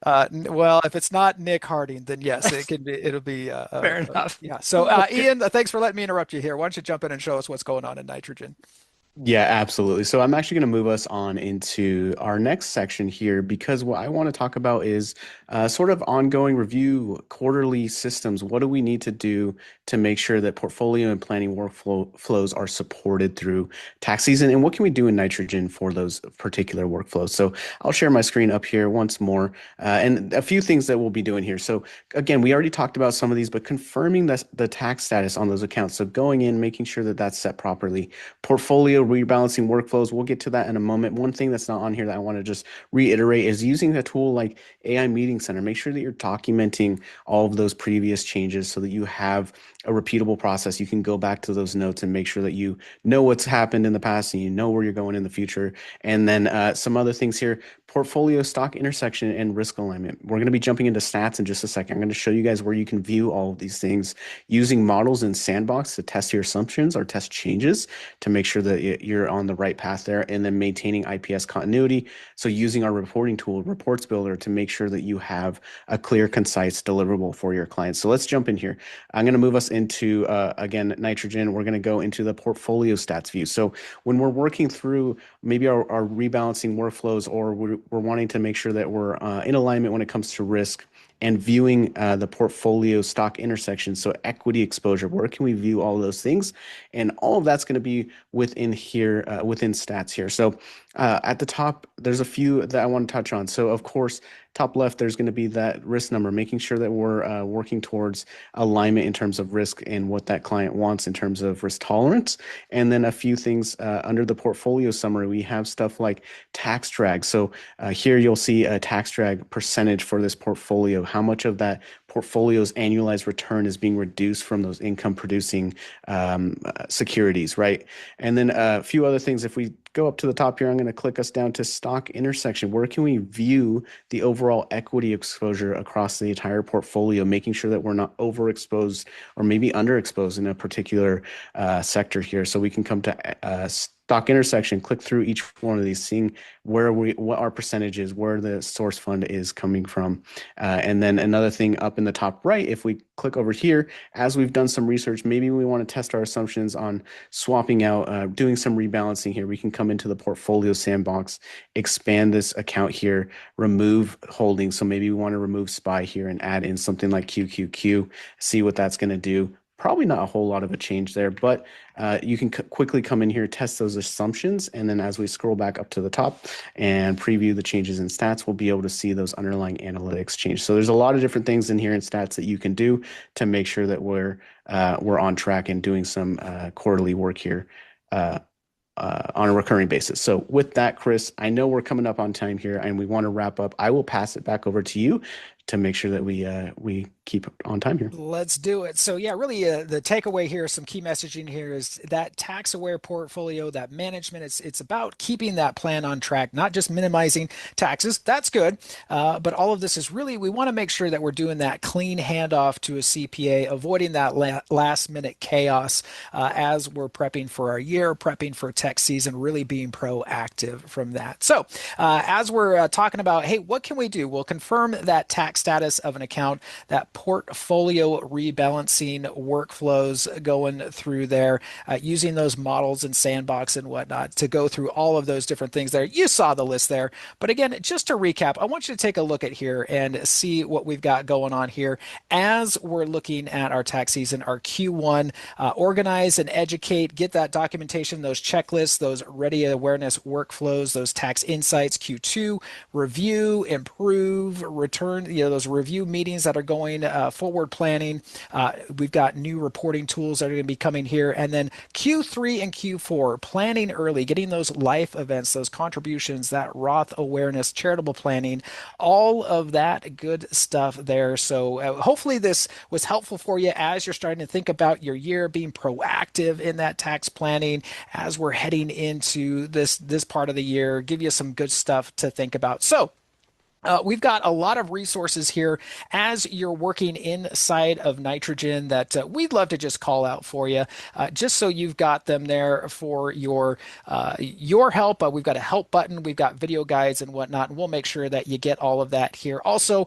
well, if it's not Nick Harding, then yes, it can be. It'll be. Fair enough. Yeah. So Okay. Ian, thanks for letting me interrupt you here. Why don't you jump in and show us what's going on in nitrogen? Yeah, absolutely. So I'm actually going to move us on into our next section here because what I want to talk about is sort of ongoing review, quarterly systems. What do we need to do to make sure that portfolio and planning workflows are supported through tax season? And what can we do in Nitrogen for those particular workflows? So I'll share my screen up here once more and a few things that we'll be doing here. So again, we already talked about some of these, but confirming the tax status on those accounts. So going in, making sure that that's set properly. Portfolio rebalancing workflows. We'll get to that in a moment. One thing that's not on here that I want to just reiterate is using a tool like AI Meeting Center. Make sure that you're documenting all of those previous changes so that you have a repeatable process. You can go back to those notes and make sure that you know what's happened in the past and you know where you're going in the future. And then some other things here, portfolio stock intersection and risk alignment. We're going to be jumping into stats in just a second. I'm going to show you guys where you can view all of these things using models in Sandbox to test your assumptions or test changes to make sure that you're on the right path there, and then maintaining IPS continuity. So using our reporting tool, Reports Builder, to make sure that you have a clear, concise deliverable for your clients. So let's jump in here. I'm going to move us into, again, Nitrogen. We're going to go into the portfolio stats view. So when we're working through maybe our rebalancing workflows, or we're wanting to make sure that we're in alignment when it comes to risk, and viewing the portfolio stock intersection, so equity exposure, where can we view all of those things? And all of that's going to be within here, within stats here. So at the top, there's a few that I want to touch on. So of course, top left, there's going to be that risk number, making sure that we're working towards alignment in terms of risk and what that client wants in terms of risk tolerance. And then a few things under the portfolio summary, we have stuff like tax drag. So here you'll see a tax drag percentage for this portfolio, how much of that portfolio's annualized return is being reduced from those income producing securities, right? And then a few other things. If we go up to the top here, I'm going to click us down to stock intersection. Where can we view the overall equity exposure across the entire portfolio, making sure that we're not overexposed or maybe underexposed in a particular sector here. So we can come to stock intersection, click through each one of these, seeing what our percentage is, where the source fund is coming from. And then another thing up in the top right, if we click over here, as we've done some research, maybe we want to test our assumptions on swapping out, doing some rebalancing here. We can come into the portfolio sandbox, expand this account here, remove holdings. So maybe we want to remove SPY here and add in something like QQQ, see what that's going to do. Probably not a whole lot of a change there, but you can quickly come in here, test those assumptions, and then as we scroll back up to the top and preview the changes in stats, we'll be able to see those underlying analytics change. So there's a lot of different things in here in stats that you can do to make sure that we're on track and doing some quarterly work here. On a recurring basis. So with that, Chris, I know we're coming up on time here and we want to wrap up. I will pass it back over to you to make sure that we keep on time here. Let's do it. So yeah, really, the takeaway here, some key messaging here is that tax-aware portfolio, that management. It's about keeping that plan on track, not just minimizing taxes. That's good, but all of this is really we want to make sure that we're doing that clean handoff to a CPA, avoiding that last-minute chaos as we're prepping for our year, prepping for tax season, really being proactive from that. So as we're talking about, hey, what can we do? We'll confirm that tax status of an account, that portfolio rebalancing workflows going through there, using those models and sandbox and whatnot to go through all of those different things there. You saw the list there. But again, just to recap, I want you to take a look at here and see what we've got going on here as we're looking at our tax season, our Q1, organize and educate, get that documentation, those checklists, those ready awareness workflows, those tax insights, Q2, review, improve, return, those review meetings that are going forward planning. We've got new reporting tools that are going to be coming here. And then Q3 and Q4, planning early, getting those life events, those contributions, that Roth awareness, charitable planning, all of that good stuff there. So hopefully this was helpful for you as you're starting to think about your year, being proactive in that tax planning as we're heading into this part of the year, give you some good stuff to think about. So we've got a lot of resources here as you're working inside of Nitrogen that we'd love to just call out for you, just so you've got them there for your help. We've got a help button, we've got video guides and whatnot, and we'll make sure that you get all of that here. Also,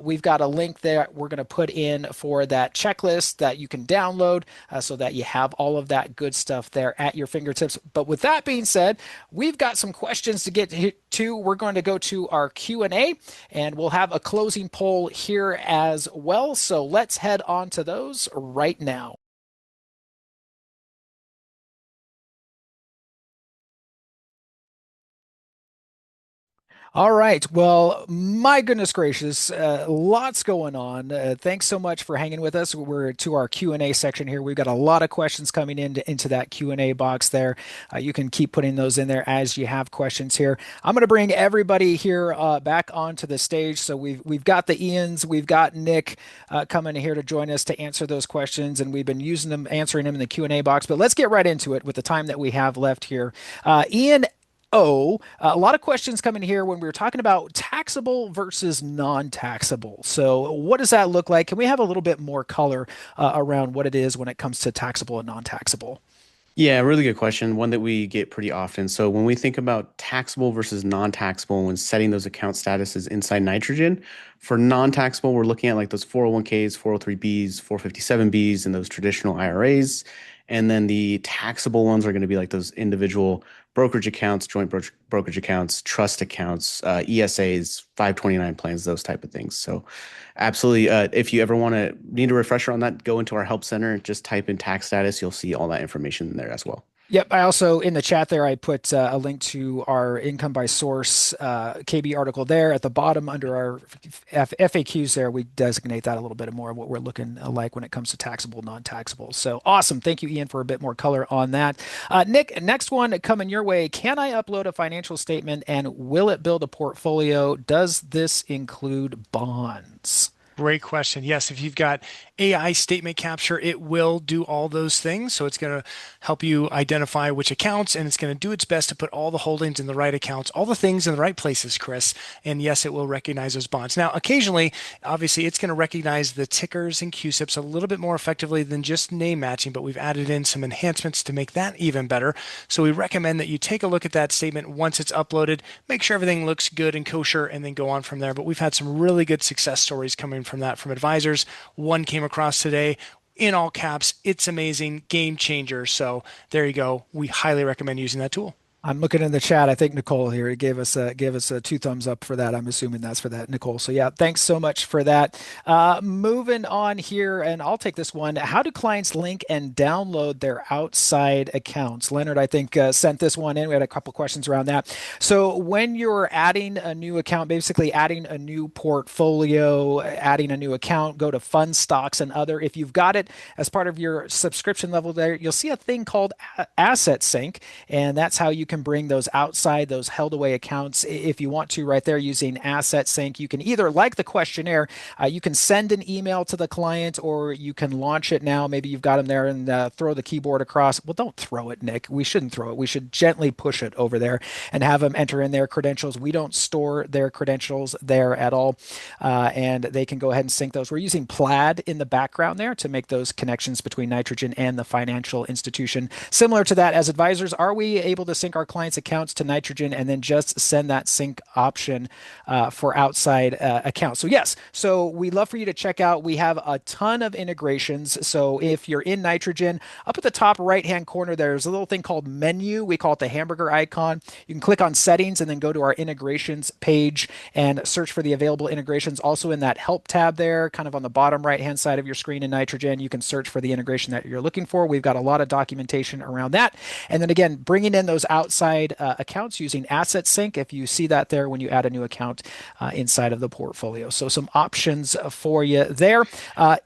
we've got a link there we're going to put in for that checklist that you can download so that you have all of that good stuff there at your fingertips. But with that being said, we've got some questions to get to. We're going to go to our Q&A. And we'll have a closing poll here as well. So let's head on to those right now. All right. Well, my goodness gracious, lots going on. Thanks so much for hanging with us. We're to our Q&A section here. We've got a lot of questions coming into that Q&A box there. You can keep putting those in there as you have questions here. I'm going to bring everybody here back onto the stage. So we've got the Ians, we've got Nick coming here to join us to answer those questions, and we've been answering them in the Q&A box. But let's get right into it with the time that we have left here. Ian a lot of questions coming here when we were talking about taxable versus non-taxable. So what does that look like? Can we have a little bit more color around what it is when it comes to taxable and non-taxable? Yeah, really good question. One that we get pretty often. So when we think about taxable versus non-taxable when setting those account statuses inside Nitrogen, for non-taxable, we're looking at like those 401ks, 403bs, 457bs, and those traditional IRAs. And then the taxable ones are going to be like those individual brokerage accounts, joint brokerage accounts, trust accounts, ESAs, 529 plans, those type of things. So absolutely. If you ever need a refresher on that, go into our help center, just type in tax status. You'll see all that information there as well. Yep. I also, in the chat there, I put a link to our income by source KB article there at the bottom under our FAQs there. We designate that a little bit more of what we're looking like when it comes to taxable, non-taxable. So awesome. Thank you, Ian, for a bit more color on that. Nick, next one coming your way. Can I upload a financial statement and will it build a portfolio? Does this include bonds? Great question. Yes, if you've got AI statement capture, it will do all those things. So it's going to help you identify which accounts, and it's going to do its best to put all the holdings in the right accounts, all the things in the right places, Chris. And yes, it will recognize those bonds. Now, occasionally, obviously, it's going to recognize the tickers and CUSIPs a little bit more effectively than just name matching, but we've added in some enhancements to make that even better. So we recommend that you take a look at that statement once it's uploaded, make sure everything looks good and kosher, and then go on from there. But we've had some really good success stories coming from that from advisors. One came across today in all caps. It's amazing, game changer. So there you go. We highly recommend using that tool. I'm looking in the chat. I think Nicole here gave us a two thumbs up for that. I'm assuming that's for that, Nicole. So yeah, thanks so much for that. Moving on here, and I'll take this one. How do clients link and download their outside accounts? Leonard, I think sent this one in. We had a couple questions around that. So when you're adding a new account, basically adding a new portfolio, adding a new account, go to fund stocks and other. If you've got it as part of your subscription level there, you'll see a thing called Asset Sync, and that's how you can bring those outside, those held away accounts if you want to right there using Asset Sync. You can either, like the questionnaire, you can send an email to the client or you can launch it now. Maybe you've got them there and throw the keyboard across. Well, don't throw it, Nick. We shouldn't throw it. We should gently push it over there and have them enter in their credentials. We don't store their credentials there at all, and they can go ahead and sync those. We're using Plaid in the background there to make those connections between Nitrogen and the financial institution. Similar to that, as advisors, are we able to sync our clients' accounts to Nitrogen and then just send that sync option for outside accounts? So yes, so we'd love for you to check out. We have a ton of integrations. So if you're in Nitrogen, up at the top right-hand corner, there's a little thing called menu. We call it the hamburger icon. You can click on settings and then go to our integrations page and search for the available integrations. Also in that help tab there, kind of on the bottom right-hand side of your screen in Nitrogen, you can search for the integration that you're looking for. We've got a lot of documentation around that. And then again, bringing in those outside accounts using Asset Sync, if you see that there when you add a new account inside of the portfolio. So some options for you there.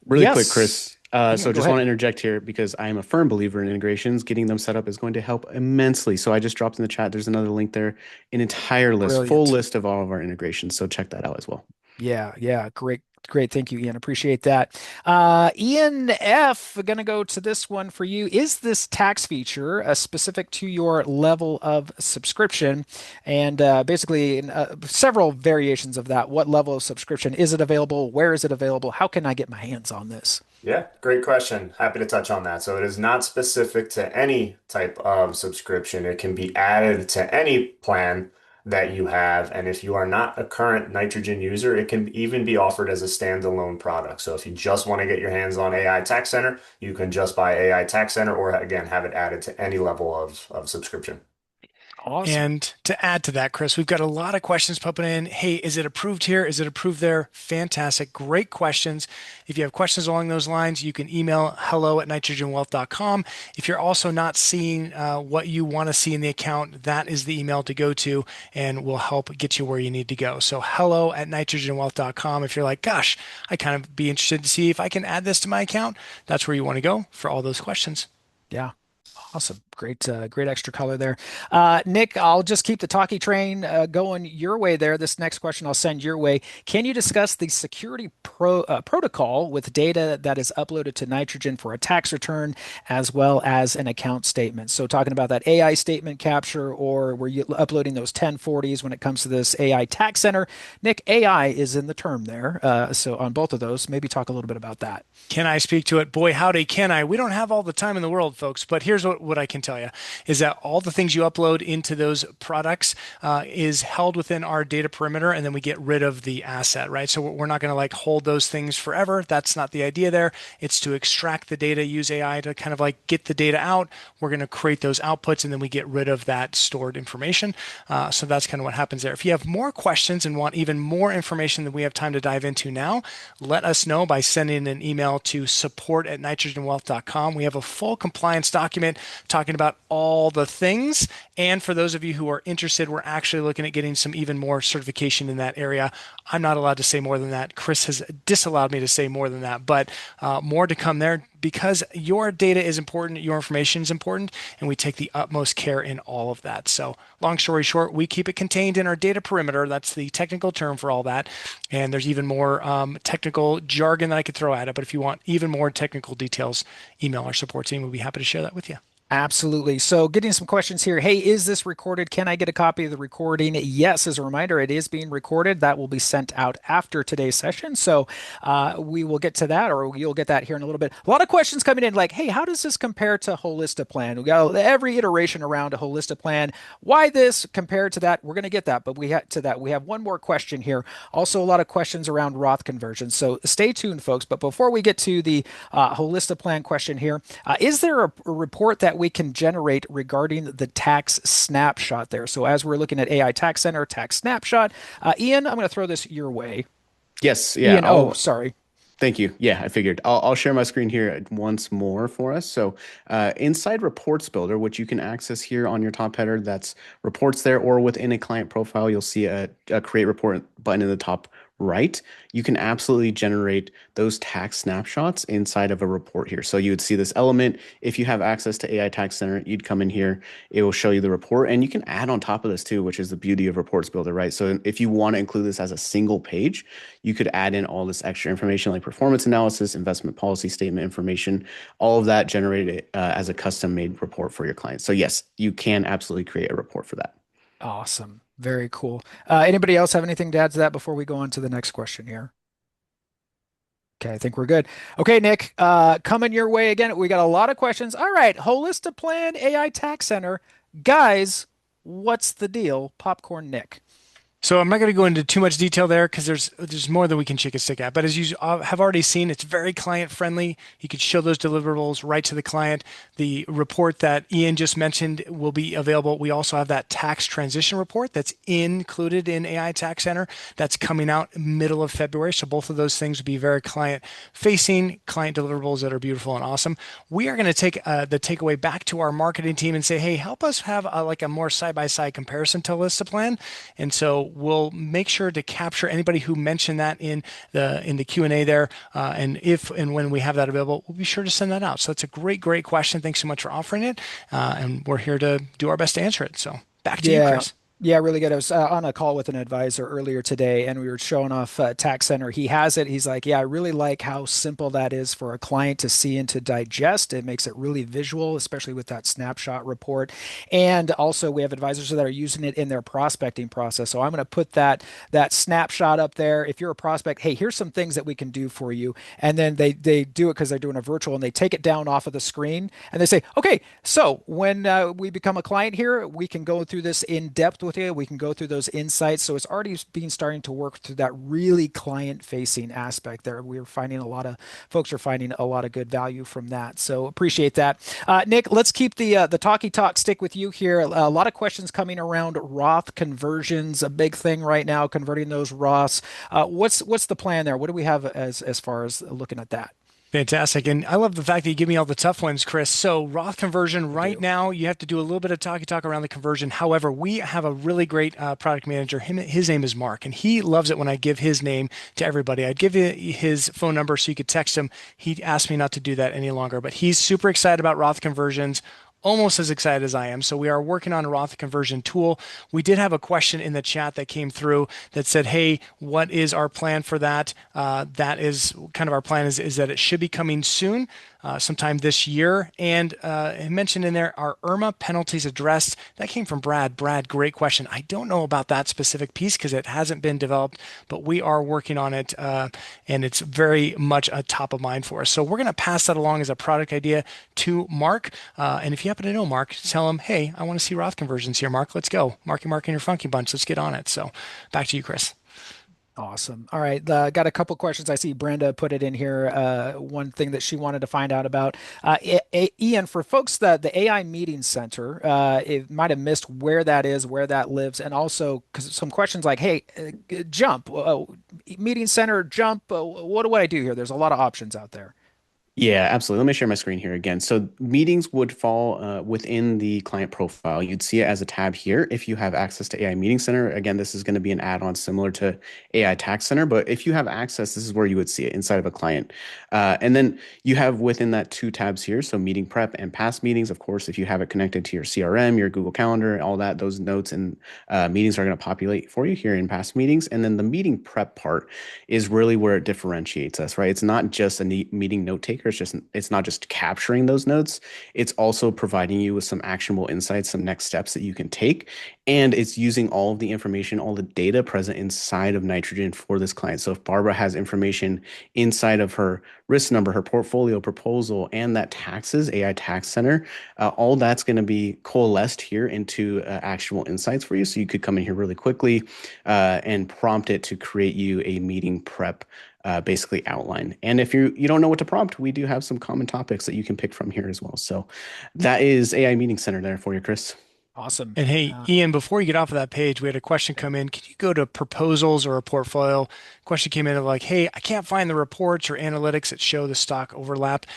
Really yes. quick, Chris. Yeah, So go just ahead. want to interject here because I am a firm believer in integrations. Getting them set up is going to help immensely. So I just dropped in the chat. There's another link there, an entire list, full Brilliant. list of all of our integrations. So check that out as well. Yeah, yeah, great, great. Thank you, Ian. Appreciate that. Ian F, gonna go to this one for you. Is this tax feature specific to your level of subscription? And basically, several variations of that. What level of subscription is it available? Where is it available? How can I get my hands on this? Yeah, great question. Happy to touch on that. So it is not specific to any type of subscription. It can be added to any plan that you have. And if you are not a current Nitrogen user, it can even be offered as a standalone product. So if you just want to get your hands on AI Tax Center, you can just buy AI Tax Center or again, have it added to any level of subscription. Awesome. And to add to that, Chris, we've got a lot of questions popping in. Hey, is it approved here? Is it approved there? Fantastic. Great questions. If you have questions along those lines, you can email hello@nitrogenwealth.com. If you're also not seeing what you want to see in the account, that is the email to go to and we'll help get you where you need to go. So hello@nitrogenwealth.com. If you're like, gosh, I kind of be interested to see if I can add this to my account, that's where you want to go for all those questions. Yeah. Awesome. Great, great extra color there. Nick, I'll just keep the talkie train going your way there. This next question I'll send your way. Can you discuss the security protocol with data that is uploaded to Nitrogen for a tax return as well as an account statement? So talking about that AI statement capture, or were you uploading those 1040s when it comes to this AI Tax Center? Nick, AI is in the term there. So on both of those, maybe talk a little bit about that. Can I speak to it? Boy, howdy, can I? We don't have all the time in the world, folks, but here's what I can tell you is that all the things you upload into those products is held within our data perimeter, and then we get rid of the asset, right? So we're not going to like hold those things forever. That's not the idea there. It's to extract the data, use AI to kind of like get the data out. We're going to create those outputs, and then we get rid of that stored information. So that's kind of what happens there. If you have more questions and want even more information than we have time to dive into now, let us know by sending an email to support@nitrogenwealth.com. We have a full compliance document talking about all the things. And for those of you who are interested, we're actually looking at getting some even more certification in that area. I'm not allowed to say more than that. Chris has disallowed me to say more than that, but more to come there because your data is important, your information is important, and we take the utmost care in all of that. So long story short, we keep it contained in our data perimeter. That's the technical term for all that. And there's even more technical jargon that I could throw at it. But if you want even more technical details, email our support team. We'll be happy to share that with you. Absolutely. So getting some questions here. Hey, is this recorded? Can I get a copy of the recording? Yes, as a reminder, it is being recorded. That will be sent out after today's session. So we will get to that, or you'll get that here in a little bit. A lot of questions coming in like, hey, how does this compare to Holista Plan? We got every iteration around a Holista Plan. Why this compared to that? We're going to get that, but we have one more question here. Also, a lot of questions around Roth conversions. So stay tuned, folks. But before we get to the Holista Plan question here, is there a report that that we can generate regarding the tax snapshot there. So as we're looking at AI Tax Center tax snapshot, Ian, I'm going to throw this your way. Yes, yeah. Ian, oh, sorry. Thank you. Yeah, I figured. I'll share my screen here once more for us. So, inside Reports Builder, which you can access here on your top header, that's reports there, or within a client profile, you'll see a Create Report button in the top right. You can absolutely generate those tax snapshots inside of a report here. So you would see this element. If you have access to AI Tax Center, you'd come in here, it will show you the report, and you can add on top of this too, which is the beauty of Reports Builder, right? So if you want to include this as a single page, you could add in all this extra information like performance analysis, investment policy statement information, all of that generated as a custom made report for your clients. So yes, you can absolutely create a report for that. Awesome. Very cool. Anybody else have anything to add to that before we go on to the next question here? Okay, I think we're good. Okay, Nick, coming your way again. We got a lot of questions. All right, Holistiplan AI Tax Center. Guys, what's the deal? Popcorn Nick. So I'm not going to go into too much detail there because there's more than we can shake a stick at. But as you have already seen, it's very client friendly. You can show those deliverables right to the client. The report that Ian just mentioned will be available. We also have that tax transition report that's included in AI Tax Center that's coming out middle of February. So both of those things will be very client facing, client deliverables that are beautiful and awesome. We are going to take the takeaway back to our marketing team and say, hey, help us have like a more side-by-side comparison to Holistiplan. And so we'll make sure to capture anybody who mentioned that in the Q&A there. And if and when we have that available, we'll be sure to send that out. So it's a great question. Thanks so much for offering it. And we're here to do our best to answer it. So back to you, Chris. Yeah, really good. I was on a call with an advisor earlier today, and we were showing off Tax Center. He has it. He's like, yeah, I really like how simple that is for a client to see and to digest. It makes it really visual, especially with that snapshot report. And also, we have advisors that are using it in their prospecting process. So I'm going to put that snapshot up there. If you're a prospect, hey, here's some things that we can do for you. And then they do it because they're doing a virtual, and they take it down off of the screen, and they say, okay, so when we become a client here, we can go through this in depth with you. We can go through those insights. So it's already been starting to work through that really client facing aspect there. We're finding a lot of folks are finding a lot of good value from that. So appreciate that. Nick, let's keep the talkie talk stick with you here. A lot of questions coming around Roth conversions, a big thing right now, converting those Roths. What's the plan there? What do we have as far as looking at that? Fantastic. And I love the fact that you give me all the tough ones, Chris. So Roth conversion right now, you have to do a little bit of talk around the conversion. However, we have a really great product manager. His name is Mark, and he loves it when I give his name to everybody. I'd give you his phone number so you could text him. He asked me not to do that any longer, but he's super excited about Roth conversions. Almost as excited as I am. So we are working on a Roth conversion tool. We did have a question in the chat that came through that said, hey, what is our plan for that? That is kind of our plan is that it should be coming soon, sometime this year. And I mentioned in there, our IRMA penalties addressed. That came from Brad. Brad, great question. I don't know about that specific piece because it hasn't been developed, but we are working on it. And it's very much a top of mind for us. So we're going to pass that along as a product idea to Mark. And if you happen to know Mark, tell him, hey, I want to see Roth conversions here, Mark. Let's go. Marky Mark and your Funky Bunch. Let's get on it. So back to you, Chris. Awesome. All right. Got a couple questions. I see Brenda put it in here. One thing that she wanted to find out about. Ian, for folks that the AI Meeting Center, it might have missed where that is, where that lives, and also because some questions like, hey, Jump, Meeting Center, Jump, what do I do here? There's a lot of options out there. Yeah, absolutely. Let me share my screen here again. So meetings would fall within the client profile. You'd see it as a tab here if you have access to AI Meeting Center. Again, this is going to be an add-on similar to AI Tax Center, but if you have access, this is where you would see it inside of a client. And then you have within that two tabs here, so meeting prep and past meetings. Of course, if you have it connected to your CRM, your Google Calendar, all that, those notes and meetings are going to populate for you here in past meetings. And then the meeting prep part is really where it differentiates us, right? It's not just a meeting note taker. It's not just capturing those notes. It's also providing you with some actionable insights, some next steps that you can take. And it's using all of the information, all the data present inside of Nitrogen for this client. So if Barbara has information inside of her risk number, her portfolio proposal, and that taxes, AI Tax Center, all that's going to be coalesced here into actionable insights for you. So you could come in here really quickly and prompt it to create you a meeting prep basically outline. And if you don't know what to prompt, we do have some common topics that you can pick from here as well. So that is AI Meeting Center there for you, Chris. Awesome. And hey, Ian, before you get off of that page, we had a question come in. Can you go to proposals or a portfolio? Question came in of like, hey, I can't find the reports or analytics that show the stock overlap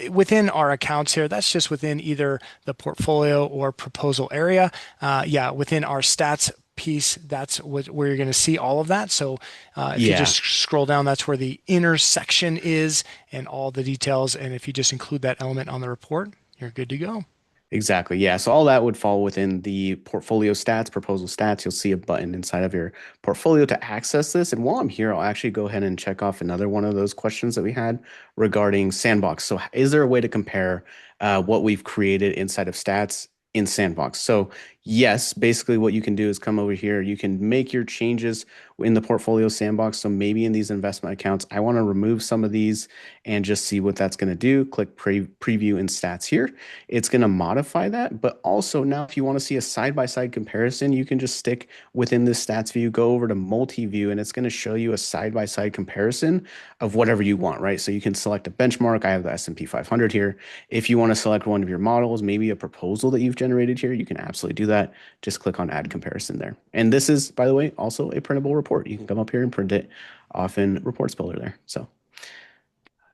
within our accounts here. That's just within either the portfolio or proposal area. Yeah, within our stats piece, that's where you're going to see all of that. So if you just scroll down, that's where the intersection is and all the details. And if you just include that element on the report, you're good to go. Exactly. Yeah. So all that would fall within the portfolio stats, proposal stats. You'll see a button inside of your portfolio to access this. And while I'm here, I'll actually go ahead and check off another one of those questions that we had regarding Sandbox. So is there a way to compare what we've created inside of stats in Sandbox? So yes, basically what you can do is come over here. You can make your changes in the portfolio sandbox. So maybe in these investment accounts, I want to remove some of these and just see what that's going to do. Click preview in stats here. It's going to modify that. But also now if you want to see a side-by-side comparison, you can just stick within this stats view, go over to multi-view, and it's going to show you a side-by-side comparison of whatever you want, right? So you can select a benchmark. I have the S&P 500 here. If you want to select one of your models, maybe a proposal that you've generated here, you can absolutely do that. Just click on add comparison there. And this is, by the way, also a printable report. You can come up here and print it off in Reports Builder there. So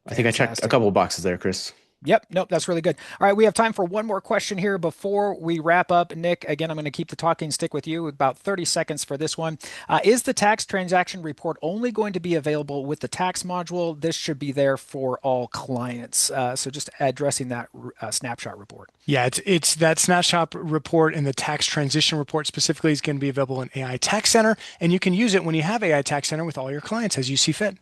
I think I checked a couple of boxes there, Chris. Yep. Nope. That's really good. All right. We have time for one more question here before we wrap up. Nick, again, I'm going to keep the talking stick with you. About 30 seconds for this one. Is the tax transaction report only going to be available with the tax module? This should be there for all clients. So just addressing that snapshot report. Yeah, it's that snapshot report, and the tax transition report specifically is going to be available in AI Tax Center. And you can use it when you have AI Tax Center with all your clients as you see fit.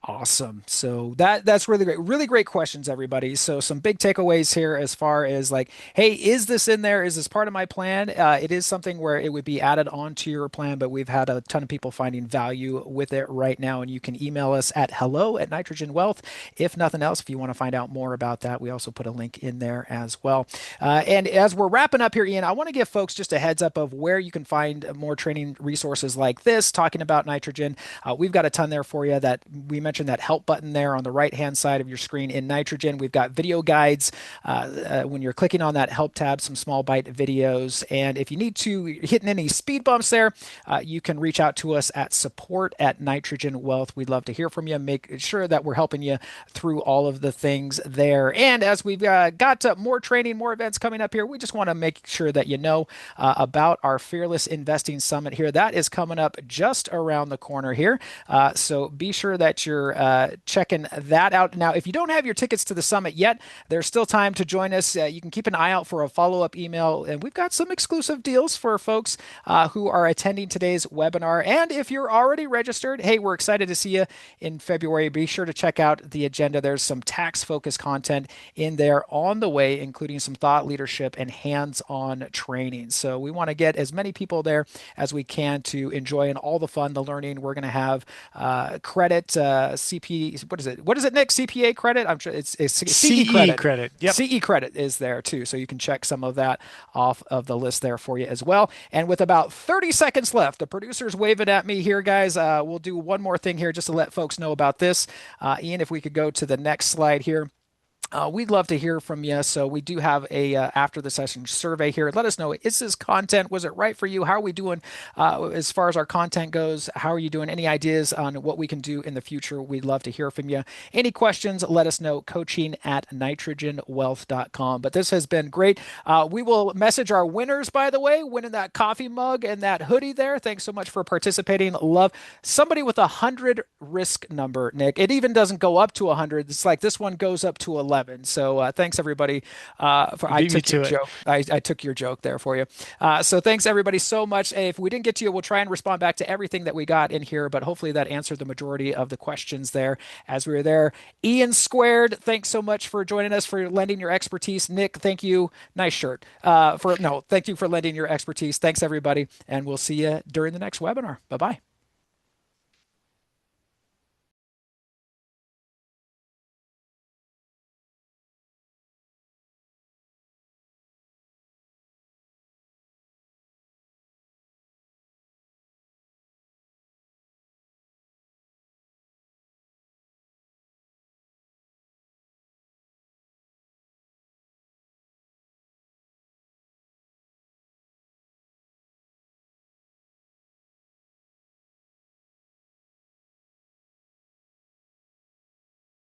Awesome. So that's really great. Really great questions, everybody. So some big takeaways here as far as like, hey, is this in there? Is this part of my plan? It is something where it would be added onto your plan, but we've had a ton of people finding value with it right now. And you can email us at hello@Nitrogen Wealth. If nothing else, if you want to find out more about that, we also put a link in there as well. And as we're wrapping up here, Ian, I want to give folks just a heads up of where you can find more training resources like this, talking about nitrogen. We've got a ton there for you that we mentioned that help button there on the right hand side of your screen in Nitrogen. We've got video guides when you're clicking on that help tab, some small bite videos. And if you need to hit any speed bumps there, you can reach out to us at support@Nitrogen Wealth. We'd love to hear from you. Make sure that we're helping you through all of the things there. And as we've got more training, more events coming up here, we just want to make sure that you know about our Fearless Investing Summit here. That is coming up just around the corner here. So be sure that you're checking that out. Now, if you don't have your tickets to the summit yet, there's still time to join us. You can keep an eye out for a follow-up email, and we've got some exclusive deals for folks who are attending today's webinar. And if you're already registered, hey, we're excited to see you in February. Be sure to check out the agenda. There's some tax-focused content in there on the way, including some thought leadership and hands-on training. So we want to get as many people there as we can to enjoy all the fun, the learning. We're going to have credit, CP, what is it, Nick? CPA credit? I'm sure it's CE credit. Yep. CE credit is there too. So you can check some of that off of the list there for you as well. And with about 30 seconds left, the producer's waving at me here, guys. We'll do one more thing here just to let folks know about this. Ian, if we could go to the next slide here. We'd love to hear from you. So we do have a after the session survey here. Let us know, is this content, was it right for you? How are we doing as far as our content goes? How are you doing? Any ideas on what we can do in the future? We'd love to hear from you. Any questions, let us know, coaching@nitrogenwealth.com. But this has been great. We will message our winners, by the way, winning that coffee mug and that hoodie there. Thanks so much for participating. Love somebody with 100 risk number, Nick. It even doesn't go up to 100. It's like this one goes up to 11. So thanks everybody for I took your joke. I took your joke there for you. So thanks everybody so much. If we didn't get to you, we'll try and respond back to everything that we got in here, but hopefully that answered the majority of the questions there as we were there. Ian Squared, thanks so much for joining us, for lending your expertise. Nick, thank you. Nice shirt. Thank you for lending your expertise. Thanks everybody, and we'll see you during the next webinar. Bye-bye.